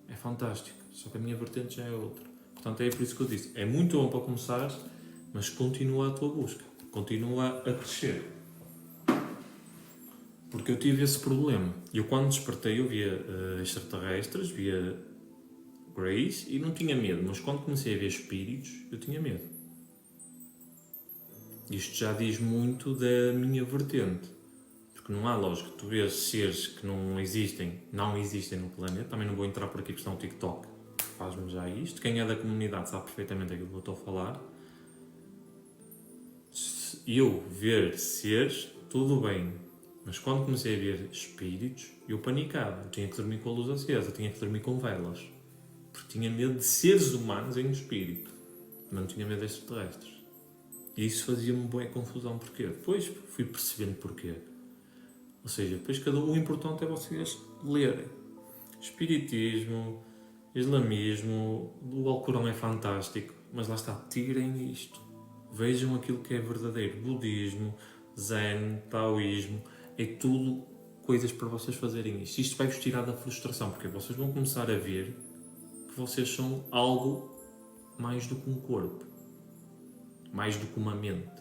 É fantástico, só que a minha vertente já é outra. Portanto, é por isso que eu disse, é muito bom para começar, mas continua a tua busca, continua a crescer. Porque eu tive esse problema. Eu quando despertei eu via extraterrestres, via Grace e não tinha medo, mas quando comecei a ver espíritos, eu tinha medo. Isto já diz muito da minha vertente. Porque não há lógica. Tu vês seres que não existem no planeta. Também não vou entrar por aqui porque está o TikTok. Faz-me já isto. Quem é da comunidade sabe perfeitamente aquilo que eu estou a falar. eu ver seres, tudo bem. Mas quando comecei a ver espíritos, eu panicava. Eu tinha que dormir com a luz acesa, tinha que dormir com velas. Porque tinha medo de seres humanos em espírito. Mas não tinha medo de extraterrestres. E isso fazia-me boa confusão. Porquê? Depois fui percebendo porquê. Ou seja, depois o importante é vocês lerem. Espiritismo, islamismo, o Alcorão é fantástico. Mas lá está, tirem isto. Vejam aquilo que é verdadeiro. Budismo, Zen, Taoísmo, é tudo coisas para vocês fazerem isto. Isto vai-vos tirar da frustração, porque vocês vão começar a ver que vocês são algo mais do que um corpo, mais do que uma mente.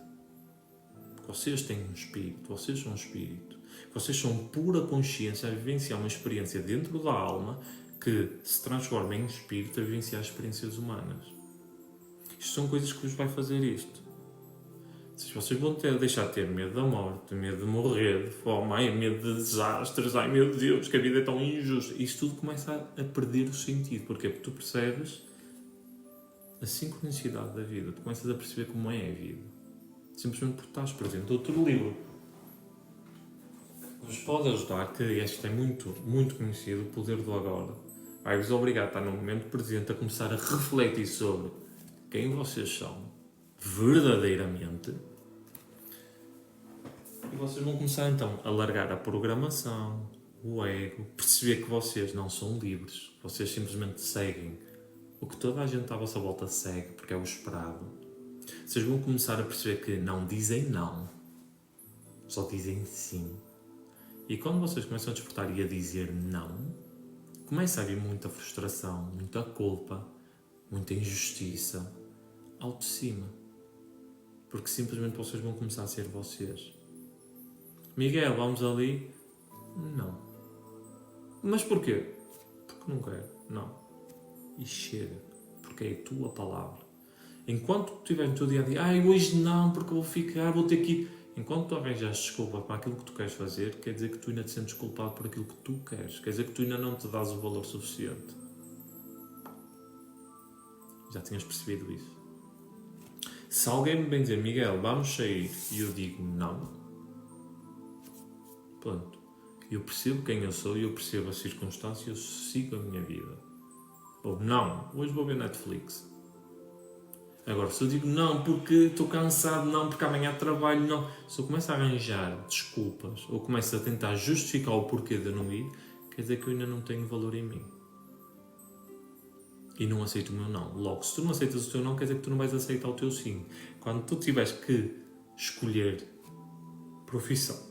Vocês têm um espírito, vocês são um espírito. Vocês são pura consciência a vivenciar uma experiência dentro da alma que se transforma em espírito a vivenciar experiências humanas. Isto são coisas que vos vai fazer isto. Se vocês vão deixar de ter medo da morte, medo de morrer, de fome, medo de desastres, meu Deus, que a vida é tão injusta. Isto tudo começa a perder o sentido. Porquê? Porque tu percebes a sincronicidade da vida. Tu começas a perceber como é a vida. Simplesmente porque estás presente. Outro livro vos pode ajudar, que este é muito, muito conhecido, O Poder do Agora. Vai-vos obrigar a estar no momento presente, a começar a refletir sobre quem vocês são verdadeiramente, e vocês vão começar então a largar a programação, o ego, perceber que vocês não são livres, vocês simplesmente seguem o que toda a gente à vossa volta segue, porque é o esperado. Vocês vão começar a perceber que não dizem não, só dizem sim. E quando vocês começam a despertar e a dizer não, começa a haver muita frustração, muita culpa, muita injustiça ao de cima. Porque simplesmente vocês vão começar a ser vocês. Miguel, vamos ali? Não. Mas porquê? Porque não quero. Não. E chega. Porque é a tua palavra. Enquanto tu estiveres no teu dia a dia, hoje não, porque eu vou ficar, vou ter que ir. Enquanto tu arranjas desculpa para aquilo que tu queres fazer, quer dizer que tu ainda te sentes culpado por aquilo que tu queres. Quer dizer que tu ainda não te dás o valor suficiente. Já tinhas percebido isso? Se alguém me vem dizer, Miguel, vamos sair, e eu digo não, pronto. Eu percebo quem eu sou e eu percebo as circunstâncias e eu sigo a minha vida. Ou não, hoje vou ver Netflix. Agora, se eu digo não porque estou cansado, não porque amanhã trabalho, não. Se eu começo a arranjar desculpas ou começo a tentar justificar o porquê de eu não ir, quer dizer que eu ainda não tenho valor em mim. E não aceito o meu não. Logo, se tu não aceitas o teu não, quer dizer que tu não vais aceitar o teu sim. Quando tu tiveres que escolher profissão,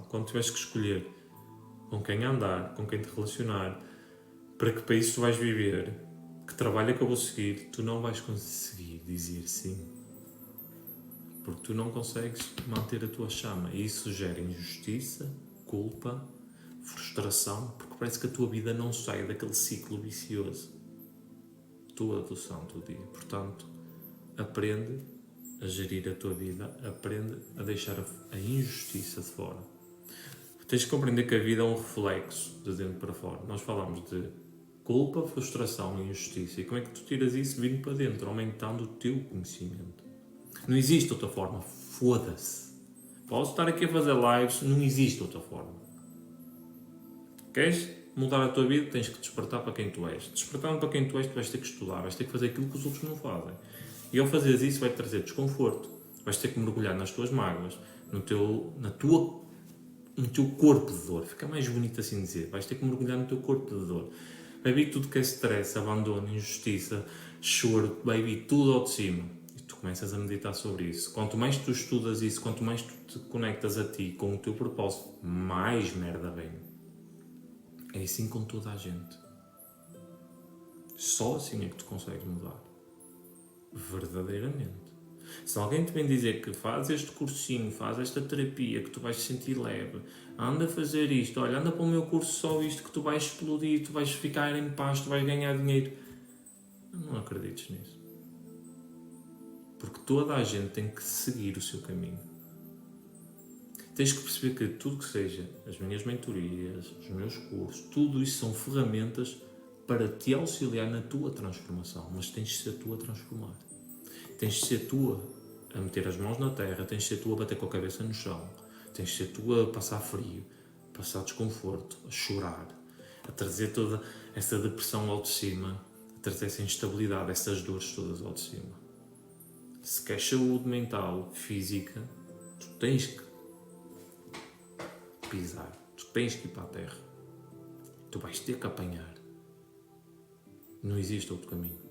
quando tiveres que escolher com quem andar, com quem te relacionar, para que país tu vais viver, que trabalho é que eu vou seguir, tu não vais conseguir dizer sim. Porque tu não consegues manter a tua chama. E isso gera injustiça, culpa, frustração, porque parece que a tua vida não sai daquele ciclo vicioso. Tua do santo dia. Portanto, aprende a gerir a tua vida, aprende a deixar a injustiça de fora. Tens que compreender que a vida é um reflexo de dentro para fora. Nós falamos de culpa, frustração e injustiça. E como é que tu tiras isso vindo para dentro, aumentando o teu conhecimento? Não existe outra forma. Foda-se. Posso estar aqui a fazer lives, não existe outra forma. Queres mudar a tua vida? Tens que despertar para quem tu és. Despertando para quem tu és, tu vais ter que estudar, vais ter que fazer aquilo que os outros não fazem. E ao fazeres isso vai-te trazer desconforto. Vais ter que mergulhar nas tuas mágoas, no teu corpo de dor. Fica mais bonito assim dizer. Vais ter que mergulhar no teu corpo de dor. Vai vir tudo que é stress, abandono, injustiça, choro, vai vir tudo ao de cima. E tu começas a meditar sobre isso. Quanto mais tu estudas isso, quanto mais tu te conectas a ti com o teu propósito, mais merda vem. É assim com toda a gente. Só assim é que tu consegues mudar. Verdadeiramente. Se alguém te vem dizer que faz este cursinho, faz esta terapia, que tu vais te sentir leve, anda a fazer isto, olha, anda para o meu curso só isto, que tu vais explodir, tu vais ficar em paz, tu vais ganhar dinheiro. Não acredites nisso. Porque toda a gente tem que seguir o seu caminho. Tens que perceber que tudo que seja as minhas mentorias, os meus cursos, tudo isso são ferramentas para te auxiliar na tua transformação, mas tens de ser tu a transformar. Tens de ser tu a meter as mãos na terra, tens de ser tu a bater com a cabeça no chão, tens de ser tu a passar frio, a passar desconforto, a chorar, a trazer toda essa depressão ao de cima, a trazer essa instabilidade, essas dores todas ao de cima. Se queres saúde mental, física, tu tens que pisar, tu tens que ir para a terra. Tu vais ter que apanhar. Não existe outro caminho.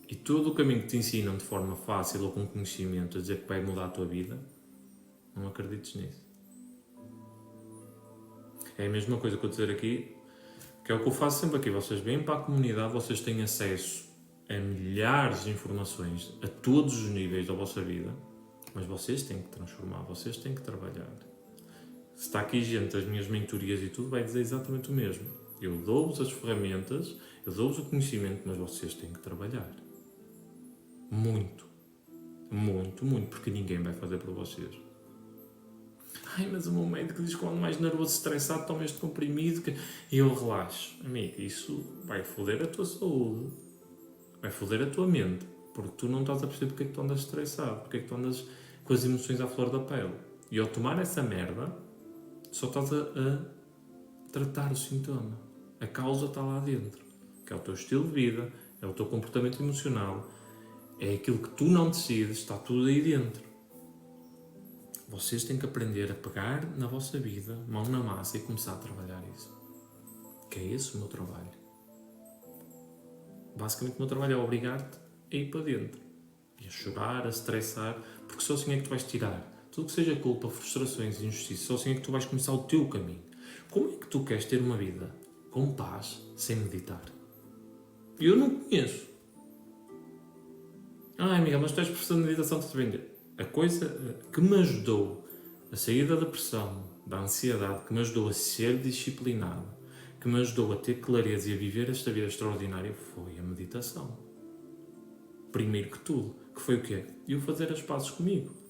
E todo o caminho que te ensinam de forma fácil ou com conhecimento a dizer que vai mudar a tua vida, não acredites nisso. É a mesma coisa que eu dizer aqui, que é o que eu faço sempre aqui. Vocês vêm para a comunidade, vocês têm acesso a milhares de informações a todos os níveis da vossa vida, mas vocês têm que transformar, vocês têm que trabalhar. Se está aqui gente das minhas mentorias e tudo, vai dizer exatamente o mesmo. Eu dou-vos as ferramentas, eu dou-vos o conhecimento, mas vocês têm que trabalhar. Muito. Muito, muito, porque ninguém vai fazer por vocês. Ai, mas o meu médico diz que quando mais nervoso, estressado, toma este comprimido e eu relaxo. Amigo, isso vai foder a tua saúde, vai foder a tua mente, porque tu não estás a perceber porque é que tu andas estressado, porque é que tu andas com as emoções à flor da pele. E ao tomar essa merda, só estás a tratar o sintoma. A causa está lá dentro, que é o teu estilo de vida, é o teu comportamento emocional, é aquilo que tu não decides, está tudo aí dentro. Vocês têm que aprender a pegar na vossa vida, mão na massa e começar a trabalhar isso. Que é esse o meu trabalho. Basicamente o meu trabalho é obrigar-te a ir para dentro. E a chorar, a estressar, porque só assim é que tu vais tirar tudo que seja culpa, frustrações e injustiça, só assim é que tu vais começar o teu caminho. Como é que tu queres ter uma vida com paz sem meditar? Eu não conheço. Amiga, mas tu és professor de meditação, tu te a coisa que me ajudou a sair da depressão, da ansiedade, que me ajudou a ser disciplinado, que me ajudou a ter clareza e a viver esta vida extraordinária foi a meditação. Primeiro que tudo, que foi o quê? Eu fazer as pazes comigo.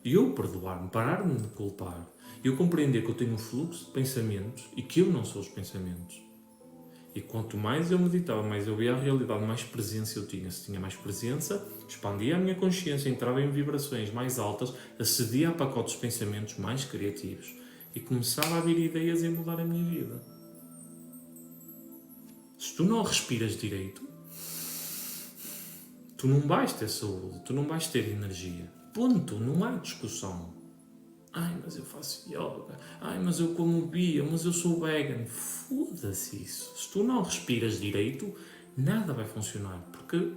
E eu perdoar-me, parar-me de culpar. Eu compreender que eu tenho um fluxo de pensamentos e que eu não sou os pensamentos. E quanto mais eu meditava, mais eu via a realidade, mais presença eu tinha. Se tinha mais presença, expandia a minha consciência, entrava em vibrações mais altas, acedia a pacotes de pensamentos mais criativos e começava a vir ideias em mudar a minha vida. Se tu não respiras direito, tu não vais ter saúde, tu não vais ter energia. Ponto, não há discussão. Ai, mas eu faço yoga. Ai, mas eu como bio, mas eu sou vegan. Foda-se isso. Se tu não respiras direito, nada vai funcionar. Porque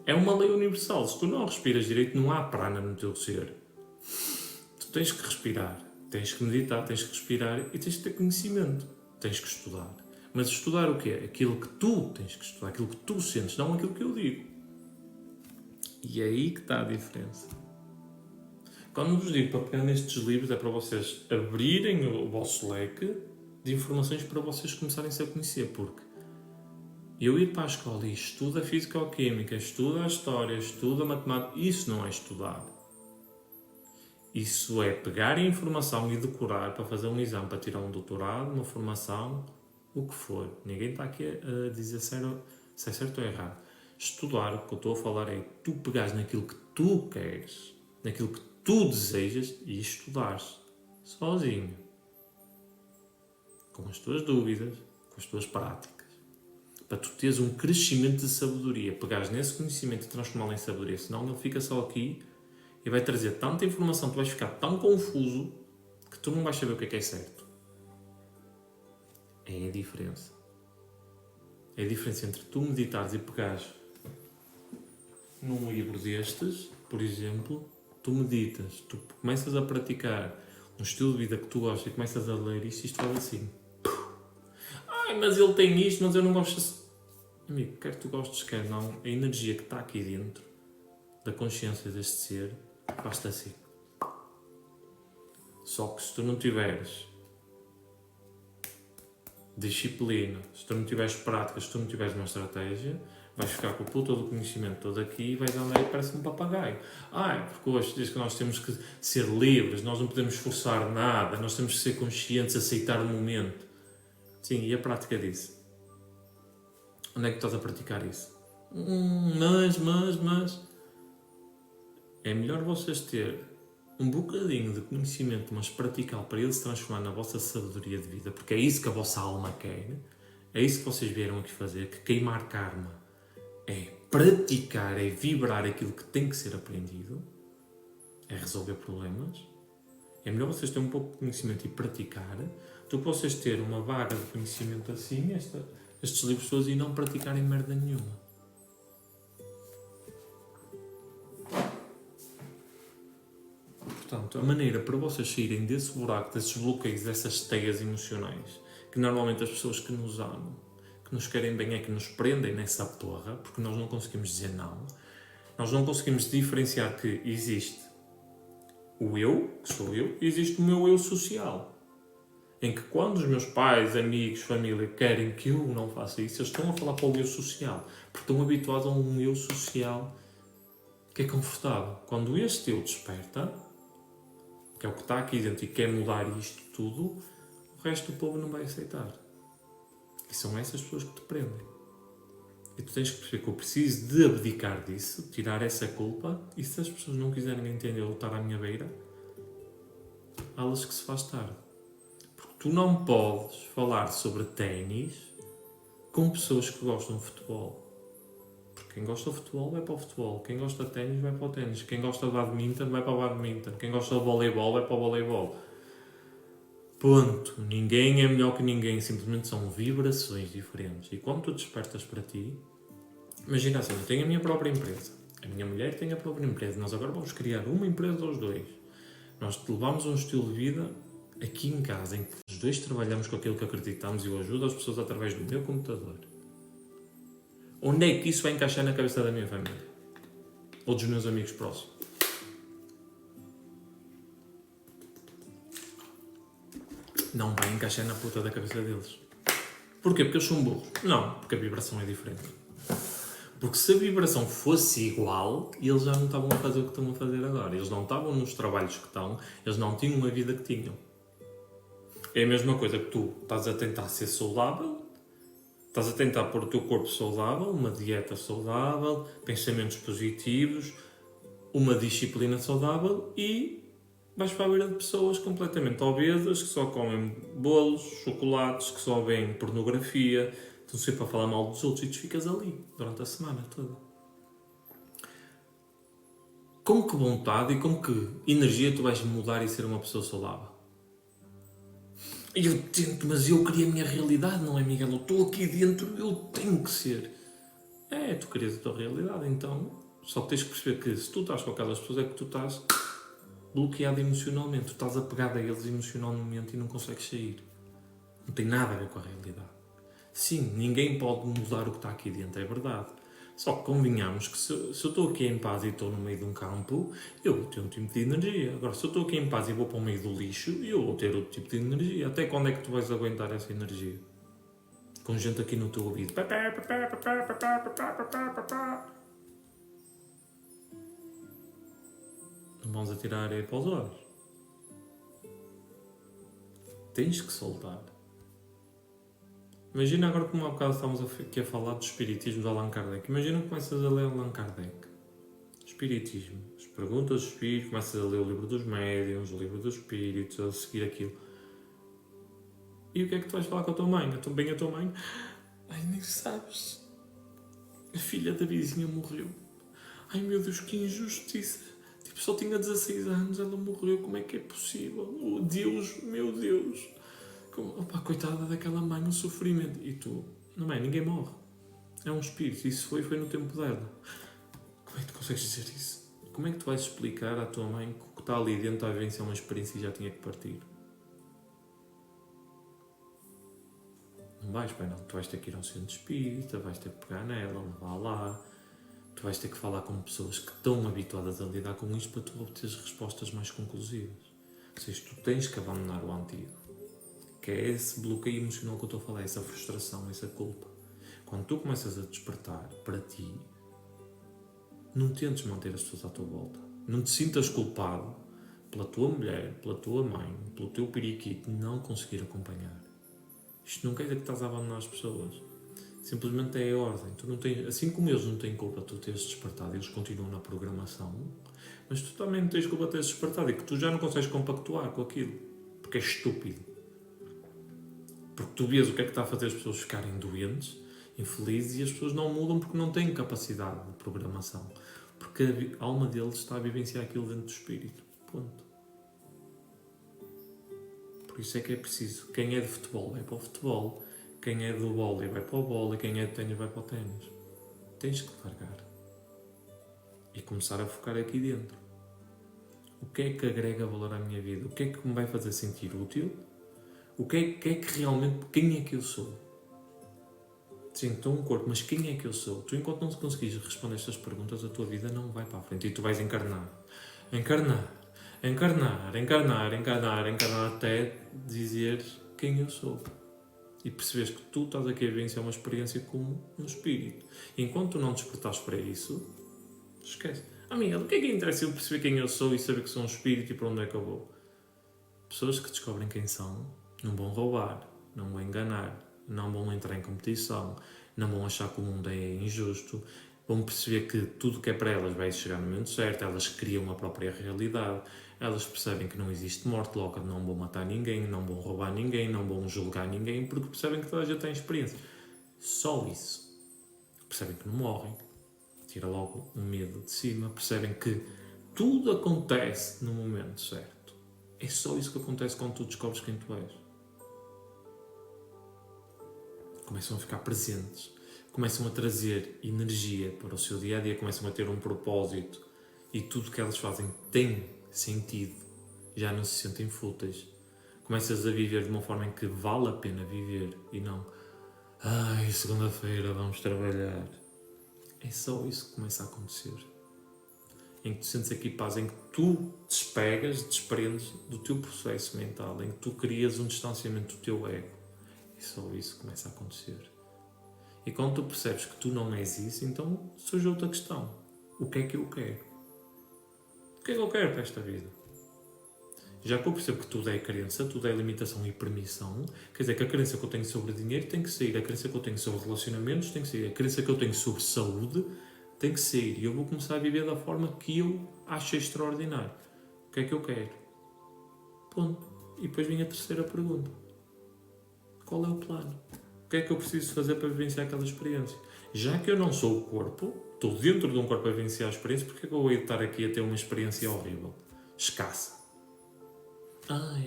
é uma lei universal. Se tu não respiras direito, não há prana no teu ser. Tu tens que respirar, tens que meditar, tens que respirar e tens que ter conhecimento. Tens que estudar. Mas estudar o quê? Aquilo que tu tens que estudar, aquilo que tu sentes, não aquilo que eu digo. E é aí que está a diferença. Quando vos digo para pegar nestes livros é para vocês abrirem o vosso leque de informações para vocês começarem-se a conhecer, porque eu ir para a escola e estudo a física-química, estudo a história, estudo a matemática, isso não é estudar. Isso é pegar a informação e decorar para fazer um exame, para tirar um doutorado, uma formação, o que for. Ninguém está aqui a dizer se é certo ou errado. Estudar, o que eu estou a falar é tu pegares naquilo que tu queres, naquilo que tu desejas e estudares sozinho, com as tuas dúvidas, com as tuas práticas, para tu teres um crescimento de sabedoria, pegares nesse conhecimento e transformá-lo em sabedoria, senão ele fica só aqui e vai trazer tanta informação, tu vais ficar tão confuso que tu não vais saber o que é certo. É a diferença. É a diferença entre tu meditares e pegares num livro destes, por exemplo, tu meditas, tu começas a praticar um estilo de vida que tu gostas e começas a ler isto faz assim. Ai, mas ele tem isto, mas eu não gosto assim. Amigo, quer tu gostes, quer não, a energia que está aqui dentro da consciência deste ser, basta assim. Só que se tu não tiveres disciplina, se tu não tiveres prática, se tu não tiveres uma estratégia, vais ficar com o puto do conhecimento todo aqui e vais andar aí parece um papagaio. Porque hoje diz que nós temos que ser livres, nós não podemos forçar nada, nós temos que ser conscientes, aceitar o momento. Sim, e a prática disso? Onde é que estás a praticar isso? Mas... É melhor vocês ter um bocadinho de conhecimento, mas praticá-lo para ele se transformar na vossa sabedoria de vida, porque é isso que a vossa alma quer, é isso que vocês vieram aqui fazer, que queimar karma é praticar, é vibrar aquilo que tem que ser aprendido, é resolver problemas. É melhor vocês terem um pouco de conhecimento e praticar, do que vocês terem uma vaga de conhecimento assim, estes livros todos, e não praticarem merda nenhuma. Portanto, a maneira para vocês saírem desse buraco, desses bloqueios, dessas teias emocionais, que normalmente as pessoas que nos amam, que nos querem bem, é que nos prendem nessa porra, porque nós não conseguimos dizer não. Nós não conseguimos diferenciar que existe o eu, que sou eu, e existe o meu eu social. Em que quando os meus pais, amigos, família querem que eu não faça isso, eles estão a falar para o eu social, porque estão habituados a um eu social que é confortável. Quando este eu desperta, que é o que está aqui dentro e quer mudar isto tudo, o resto do povo não vai aceitar. E são essas pessoas que te prendem. E tu tens que perceber que eu preciso de abdicar disso, tirar essa culpa, e se as pessoas não quiserem entender ou estar à minha beira, elas que se faz tarde. Porque tu não podes falar sobre ténis com pessoas que gostam de futebol. Porque quem gosta de futebol vai para o futebol, quem gosta de ténis vai para o ténis, quem gosta de badminton vai para o badminton, quem gosta de voleibol vai para o voleibol. Ponto. Ninguém é melhor que ninguém, simplesmente são vibrações diferentes. E quando tu despertas para ti, imagina assim, eu tenho a minha própria empresa, a minha mulher tem a própria empresa, nós agora vamos criar uma empresa aos dois. Nós levamos um estilo de vida aqui em casa, em que os dois trabalhamos com aquilo que acreditamos e eu ajudo as pessoas através do meu computador. Onde é que isso vai encaixar na cabeça da minha família? Ou dos meus amigos próximos? Não vai encaixar na puta da cabeça deles. Porquê? Porque eles são burros? Não, porque a vibração é diferente. Porque se a vibração fosse igual, eles já não estavam a fazer o que estão a fazer agora. Eles não estavam nos trabalhos que estão, eles não tinham a vida que tinham. É a mesma coisa que tu estás a tentar ser saudável, estás a tentar pôr o teu corpo saudável, uma dieta saudável, pensamentos positivos, uma disciplina saudável e vais para a beira de pessoas completamente obesas, que só comem bolos, chocolates, que só veem pornografia, estão sempre a falar mal dos outros e tu ficas ali durante a semana toda. Com que vontade e com que energia tu vais mudar e ser uma pessoa saudável? Eu tento, mas eu queria a minha realidade, não é, Miguel? Eu estou aqui dentro, eu tenho que ser. É, tu querias a tua realidade, então só que tens que perceber que se tu estás com aquelas pessoas é que tu estás bloqueado emocionalmente, tu estás apegado a eles emocionalmente e não consegues sair. Não tem nada a ver com a realidade. Sim, ninguém pode mudar o que está aqui dentro, é verdade. Só que convenhamos que se eu estou aqui em paz e estou no meio de um campo, eu vou ter um tipo de energia. Agora, se eu estou aqui em paz e vou para o meio do lixo, eu vou ter outro tipo de energia. Até quando é que tu vais aguentar essa energia? Com gente aqui no teu ouvido. Não vamos atirar areia para os olhos. Tens que soltar. Imagina agora como há bocado estamos aqui a falar do espiritismo de Allan Kardec. Imagina que começas a ler Allan Kardec. Espiritismo. As perguntas dos espíritos, começas a ler o livro dos médiuns, o livro dos espíritos, a seguir aquilo. E o que é que tu vais falar com a tua mãe? Bem a tua mãe? Ai, nem sabes. A filha da vizinha morreu. Ai, meu Deus, que injustiça. Tipo, só tinha 16 anos, ela morreu. Como é que é possível? Oh, Deus, meu Deus. Opa, coitada daquela mãe, um sofrimento. E tu, não é? Ninguém morre. É um espírito. Isso foi no tempo dela. Como é que tu consegues dizer isso? Como é que tu vais explicar à tua mãe que o que está ali dentro a vivenciar uma experiência e já tinha que partir? Não vais, pai, não. Tu vais ter que ir a um centro espírita, vais ter que pegar nela, levar lá. Tu vais ter que falar com pessoas que estão habituadas a lidar com isto para tu obteres respostas mais conclusivas. Ou seja, tu tens que abandonar o antigo. Que é esse bloqueio emocional que eu estou a falar, essa frustração, essa culpa. Quando tu começas a despertar para ti, não tentes manter as pessoas à tua volta. Não te sintas culpado pela tua mulher, pela tua mãe, pelo teu periquito não conseguir acompanhar. Isto não quer dizer que estás a abandonar as pessoas. Simplesmente é a ordem. Tu não tens, assim como eles não têm culpa de tu teres despertado, eles continuam na programação, mas tu também não tens culpa de teres despertado e que tu já não consegues compactuar com aquilo. Porque é estúpido. Porque tu vês o que é que está a fazer as pessoas ficarem doentes, infelizes, e as pessoas não mudam porque não têm capacidade de programação. Porque a alma deles está a vivenciar aquilo dentro do espírito. Ponto. Por isso é que é preciso. Quem é de futebol vai para o futebol. Quem é do vôlei vai para o vôlei. Quem é de ténis vai para o ténis. Tens que largar. E começar a focar aqui dentro. O que é que agrega valor à minha vida? O que é que me vai fazer sentir útil? O que é que realmente... Quem é que eu sou? Sim, estou um corpo, mas quem é que eu sou? Tu, enquanto não conseguires responder estas perguntas, a tua vida não vai para a frente. E tu vais encarnar. Encarnar, até dizer quem eu sou. E percebes que tu estás aqui a vivenciar uma experiência como um espírito. E enquanto tu não despertares para isso, esquece. Miguel, o que é que interessa eu perceber quem eu sou e saber que sou um espírito e para onde é que eu vou? Pessoas que descobrem quem são não vão roubar, não vão enganar, não vão entrar em competição, não vão achar que o mundo é injusto, vão perceber que tudo que é para elas vai chegar no momento certo, elas criam a própria realidade, elas percebem que não existe morte, logo não vão matar ninguém, não vão roubar ninguém, não vão julgar ninguém, porque percebem que toda a gente tem experiência. Só isso. Percebem que não morrem, tira logo um medo de cima, percebem que tudo acontece no momento certo. É só isso que acontece quando tu descobres quem tu és. Começam a ficar presentes, começam a trazer energia para o seu dia-a-dia, começam a ter um propósito e tudo que elas fazem tem sentido, já não se sentem fúteis. Começas a viver de uma forma em que vale a pena viver e não segunda-feira vamos trabalhar. É só isso que começa a acontecer. Em que tu sentes aqui paz, em que tu despegas, desprendes do teu processo mental, em que tu crias um distanciamento do teu ego. E só isso começa a acontecer. E quando tu percebes que tu não és isso, então surge outra questão. O que é que eu quero? O que é que eu quero para esta vida? Já que eu percebo que tudo é crença, tudo é limitação e permissão, quer dizer que a crença que eu tenho sobre dinheiro tem que sair, a crença que eu tenho sobre relacionamentos tem que sair, a crença que eu tenho sobre saúde tem que sair. E eu vou começar a viver da forma que eu acho extraordinário. O que é que eu quero? Ponto. E depois vem a terceira pergunta. Qual é o plano? O que é que eu preciso fazer para vivenciar aquela experiência? Já que eu não sou o corpo, estou dentro de um corpo a vivenciar a experiência, porque é que eu vou estar aqui a ter uma experiência horrível? Escassa.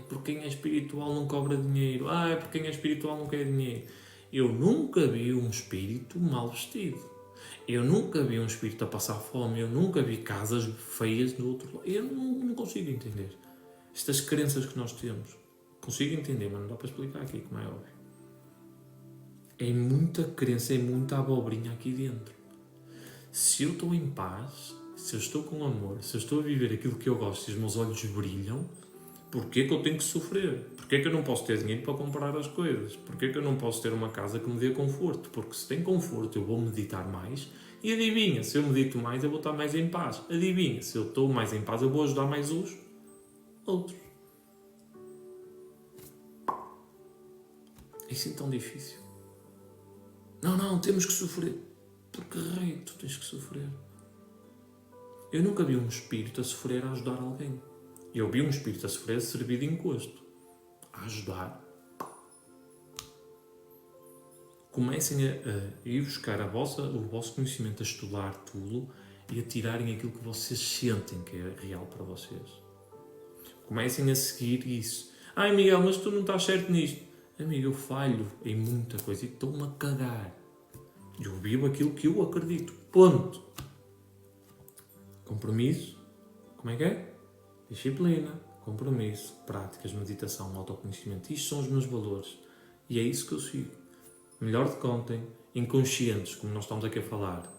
Porque quem é espiritual não cobra dinheiro. Porque quem é espiritual não quer dinheiro. Eu nunca vi um espírito mal vestido. Eu nunca vi um espírito a passar fome. Eu nunca vi casas feias do outro lado. Eu não consigo entender. Estas crenças que nós temos. Consigo entender, mas não dá para explicar aqui, como é óbvio. É muita crença, é muita abobrinha aqui dentro. Se eu estou em paz, se eu estou com amor, se eu estou a viver aquilo que eu gosto e os meus olhos brilham, porquê que eu tenho que sofrer? Porquê que eu não posso ter dinheiro para comprar as coisas? Porquê que eu não posso ter uma casa que me dê conforto? Porque se tem conforto eu vou meditar mais e adivinha, se eu medito mais eu vou estar mais em paz. Adivinha, se eu estou mais em paz eu vou ajudar mais os outros. É assim tão difícil. Não, temos que sofrer. Porque rei, tu tens que sofrer. Eu nunca vi um espírito a sofrer a ajudar alguém. Eu vi um espírito a sofrer a servir de encosto. A ajudar. Comecem a ir buscar o vosso conhecimento, a estudar tudo e a tirarem aquilo que vocês sentem que é real para vocês. Comecem a seguir isso. Miguel, mas tu não estás certo nisto. Amigo, eu falho em muita coisa e estou-me a cagar. Eu vivo aquilo que eu acredito. Ponto. Compromisso. Como é que é? Disciplina, compromisso, práticas, meditação, autoconhecimento. Isto são os meus valores. E é isso que eu sigo. Melhor de contem, inconscientes, como nós estamos aqui a falar,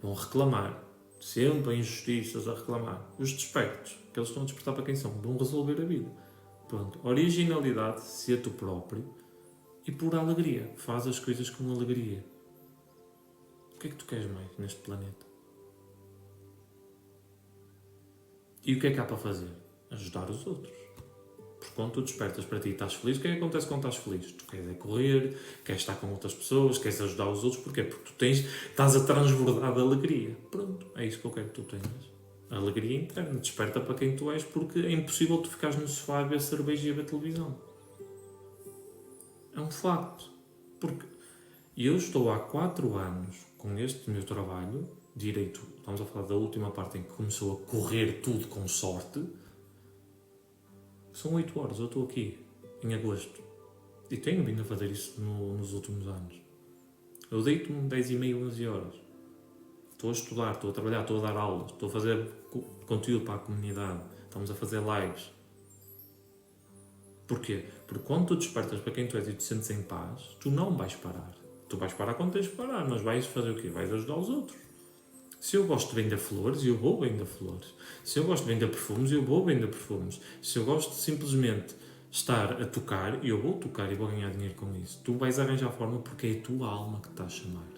vão reclamar. Sempre injustiças a reclamar. Os despertos, que eles estão a despertar para quem são, vão resolver a vida. Pronto. Originalidade, ser tu próprio e por alegria. Faz as coisas com alegria. O que é que tu queres mais neste planeta? E o que é que há para fazer? Ajudar os outros. quando tu despertas para ti e estás feliz, o que é que acontece quando estás feliz? Tu queres é correr, queres estar com outras pessoas, queres ajudar os outros. Porquê? Porque tu estás a transbordar de alegria. Pronto, é isso que eu quero que tu tenhas. A alegria interna. Desperta para quem tu és, porque é impossível tu ficares no sofá a ver cerveja e a ver televisão. É um facto. Porque eu estou há 4 anos com este meu trabalho, direito, estamos a falar da última parte em que começou a correr tudo com sorte. São 8 horas, eu estou aqui, em agosto. E tenho vindo a fazer isso nos últimos anos. Eu deito-me 10h30, 11 horas. Estou a estudar, estou a trabalhar, estou a dar aulas, estou a fazer conteúdo para a comunidade. Estamos a fazer lives. Porquê? Porque quando tu despertas para quem tu és e te sentes em paz, tu não vais parar. Tu vais parar quando tens de parar, mas vais fazer o quê? Vais ajudar os outros. Se eu gosto de vender flores, eu vou vender flores. Se eu gosto de vender perfumes, eu vou vender perfumes. Se eu gosto de simplesmente estar a tocar, eu vou tocar e vou ganhar dinheiro com isso. Tu vais arranjar a forma porque é a tua alma que te está a chamar.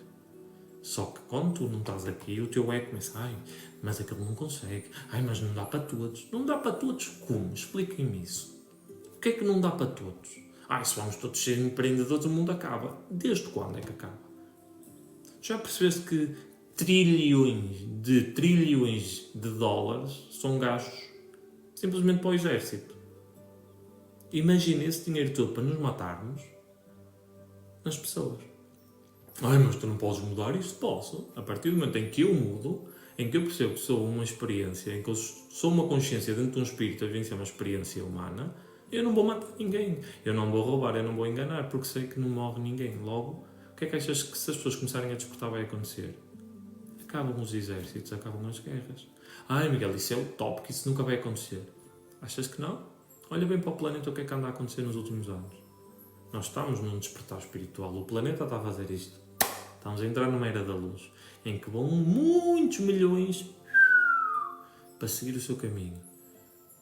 Só que quando tu não estás aqui, o teu ego começa, mas aquele não consegue. Mas não dá para todos. Não dá para todos como? Expliquem-me isso. O que é que não dá para todos? Se vamos todos ser empreendedores, o mundo acaba. Desde quando é que acaba? Já percebeste que trilhões de dólares são gastos simplesmente para o exército? Imagina esse dinheiro todo para nos matarmos nas pessoas. Mas tu não podes mudar isso? Posso. A partir do momento em que eu mudo, em que eu percebo que sou uma experiência, em que eu sou uma consciência dentro de um espírito a vivenciar uma experiência humana, eu não vou matar ninguém. Eu não vou roubar, eu não vou enganar, porque sei que não morre ninguém. Logo, o que é que achas que se as pessoas começarem a despertar vai acontecer? Acabam os exércitos, acabam as guerras. Miguel, isso é utópico, isso nunca vai acontecer. Achas que não? Olha bem para o planeta o que é que anda a acontecer nos últimos anos. Nós estamos num despertar espiritual. O planeta está a fazer isto. Estamos a entrar numa era da luz, em que vão muitos milhões para seguir o seu caminho.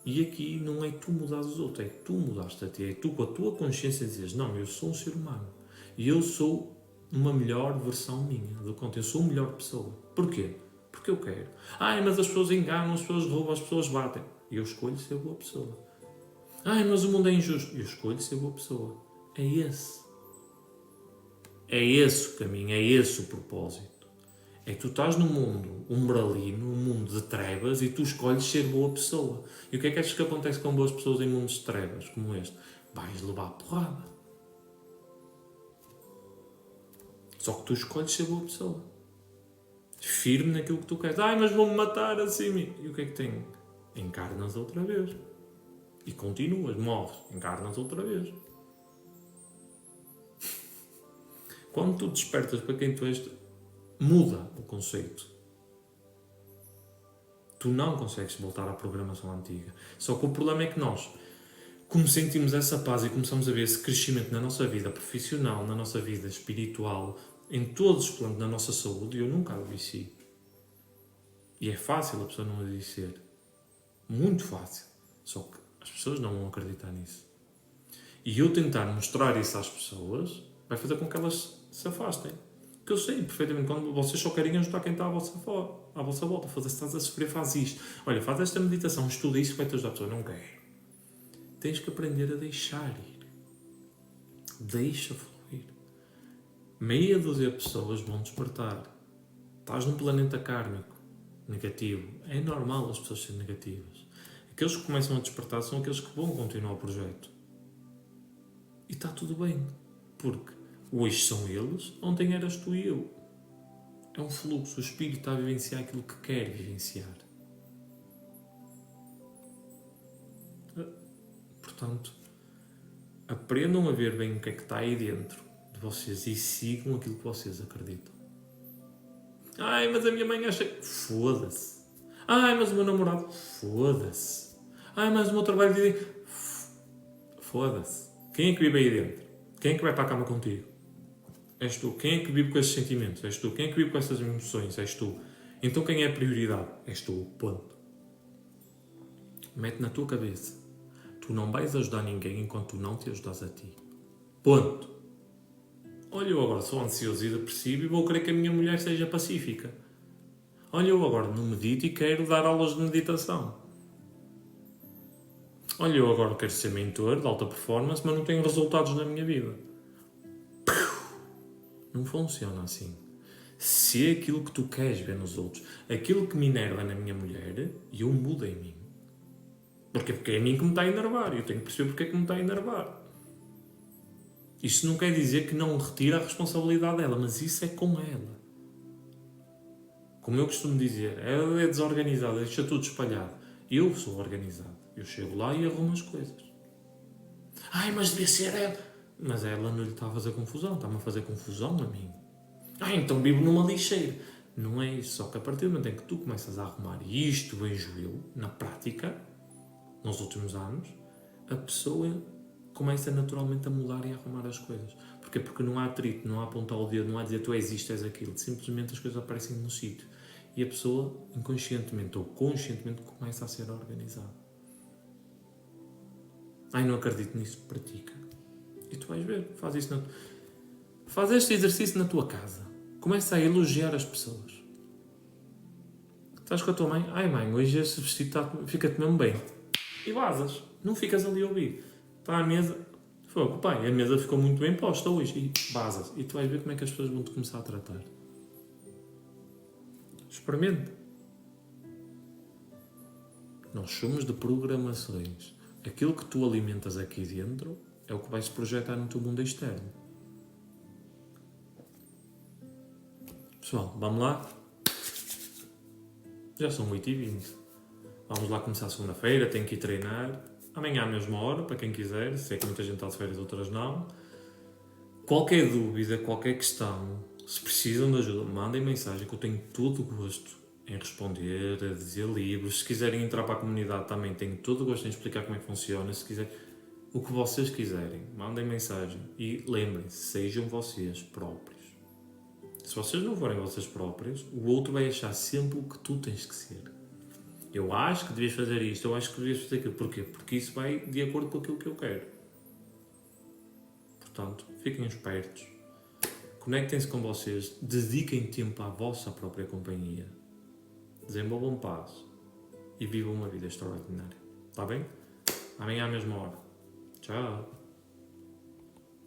E aqui não é tu mudares os outros, é tu mudaste a ti. É tu com a tua consciência dizes, não, eu sou um ser humano. E eu sou uma melhor versão minha do conto. Eu sou a melhor pessoa. Porquê? Porque eu quero. Mas as pessoas enganam, as pessoas roubam, as pessoas batem. E eu escolho ser boa pessoa. Mas o mundo é injusto. Eu escolho ser boa pessoa. É esse. É esse o caminho, é esse o propósito. É que tu estás num mundo umbralino, um mundo de trevas, e tu escolhes ser boa pessoa. E o que é que achas que acontece com boas pessoas em mundos de trevas, como este? Vais levar a porrada. Só que tu escolhes ser boa pessoa. Firme naquilo que tu queres. Mas vão-me matar assim. E o que é que tem? Encarnas outra vez. E continuas, morres, encarnas outra vez. Quando tu despertas para quem tu és, muda o conceito. Tu não consegues voltar à programação antiga. Só que o problema é que nós, como sentimos essa paz e começamos a ver esse crescimento na nossa vida profissional, na nossa vida espiritual, em todos os planos da nossa saúde, eu nunca adoeci. E é fácil a pessoa não adoecer. Muito fácil. Só que as pessoas não vão acreditar nisso. E eu tentar mostrar isso às pessoas vai fazer com que elas se afastem. Porque eu sei perfeitamente quando vocês só querem ajudar quem está à vossa volta. Se estás a sofrer, faz isto. Olha, faz esta meditação, estuda isso, vai-te ajudar a pessoa. Não quer. Tens que aprender a deixar ir. Deixa fluir. Meia dúzia de pessoas vão despertar. Estás num planeta kármico negativo. É normal as pessoas serem negativas. Aqueles que começam a despertar são aqueles que vão continuar o projeto. E está tudo bem. Porque hoje são eles, ontem eras tu e eu. É um fluxo. O espírito está a vivenciar aquilo que quer vivenciar. Portanto, aprendam a ver bem o que é que está aí dentro de vocês e sigam aquilo que vocês acreditam. Mas a minha mãe acha... Foda-se. Mas o meu namorado... Foda-se. Mas o meu trabalho... Foda-se. Quem é que vive aí dentro? Quem é que vai para a cama contigo? És tu. Quem é que vive com esses sentimentos? És tu. Quem é que vive com essas emoções? És tu. Então quem é a prioridade? És tu. Ponto. Mete na tua cabeça. Tu não vais ajudar ninguém enquanto tu não te ajudas a ti. Ponto. Olha, eu agora sou ansioso e depressivo e vou querer que a minha mulher seja pacífica. Olha, eu agora não medito e quero dar aulas de meditação. Olha, eu agora quero ser mentor de alta performance, mas não tenho resultados na minha vida. Não funciona assim. Se é aquilo que tu queres ver nos outros, aquilo que me enerva na minha mulher, eu mudo em mim. Porque é a mim que me está a enervar. Eu tenho que perceber porque é que me está a enervar. Isto não quer dizer que não retira a responsabilidade dela, mas isso é com ela. Como eu costumo dizer, ela é desorganizada, deixa tudo espalhado. Eu sou organizado. Eu chego lá e arrumo as coisas. Ai, mas devia ser ela. Mas ela não lhe está a fazer confusão, está-me a fazer confusão a mim. Então vivo numa lixeira. Não é isso, só que a partir do momento em que tu começas a arrumar, e isto vejo eu, na prática, nos últimos anos, a pessoa começa naturalmente a mudar e a arrumar as coisas. Porquê? Porque não há atrito, não há apontar o dedo, não há dizer tu és isto, és aquilo. Simplesmente as coisas aparecem no sítio. E a pessoa, inconscientemente ou conscientemente, começa a ser organizada. Ai, não acredito nisso, pratica. E tu vais ver, faz este exercício na tua casa. Começa a elogiar as pessoas. Estás com a tua mãe? Ai mãe, hoje esse vestido fica-te mesmo bem. E vazas. Não ficas ali a ouvir. Está à mesa. Fogo, pai, a mesa ficou muito bem posta hoje. E vazas. E tu vais ver como é que as pessoas vão te começar a tratar. Experimenta. Nós somos de programações. Aquilo que tu alimentas aqui dentro é o que vai se projetar no teu mundo externo. Pessoal, vamos lá? Já são 8h20. Vamos lá começar segunda-feira, tenho que ir treinar. Amanhã à mesma hora, para quem quiser. Sei que muita gente está de férias, outras não. Qualquer dúvida, qualquer questão, se precisam de ajuda, mandem mensagem que eu tenho todo o gosto em responder, a dizer livros. Se quiserem entrar para a comunidade também tenho todo o gosto em explicar como é que funciona. Se quiserem, o que vocês quiserem, mandem mensagem. E lembrem-se, sejam vocês próprios. Se vocês não forem vocês próprios, o outro vai achar sempre o que tu tens que ser. Eu acho que devias fazer isto, eu acho que devias fazer aquilo. Porquê? Porque isso vai de acordo com aquilo que eu quero. Portanto, fiquem espertos. Conectem-se com vocês. Dediquem tempo à vossa própria companhia. Desenvolvam paz. E vivam uma vida extraordinária. Está bem? Amanhã à mesma hora. Tchau.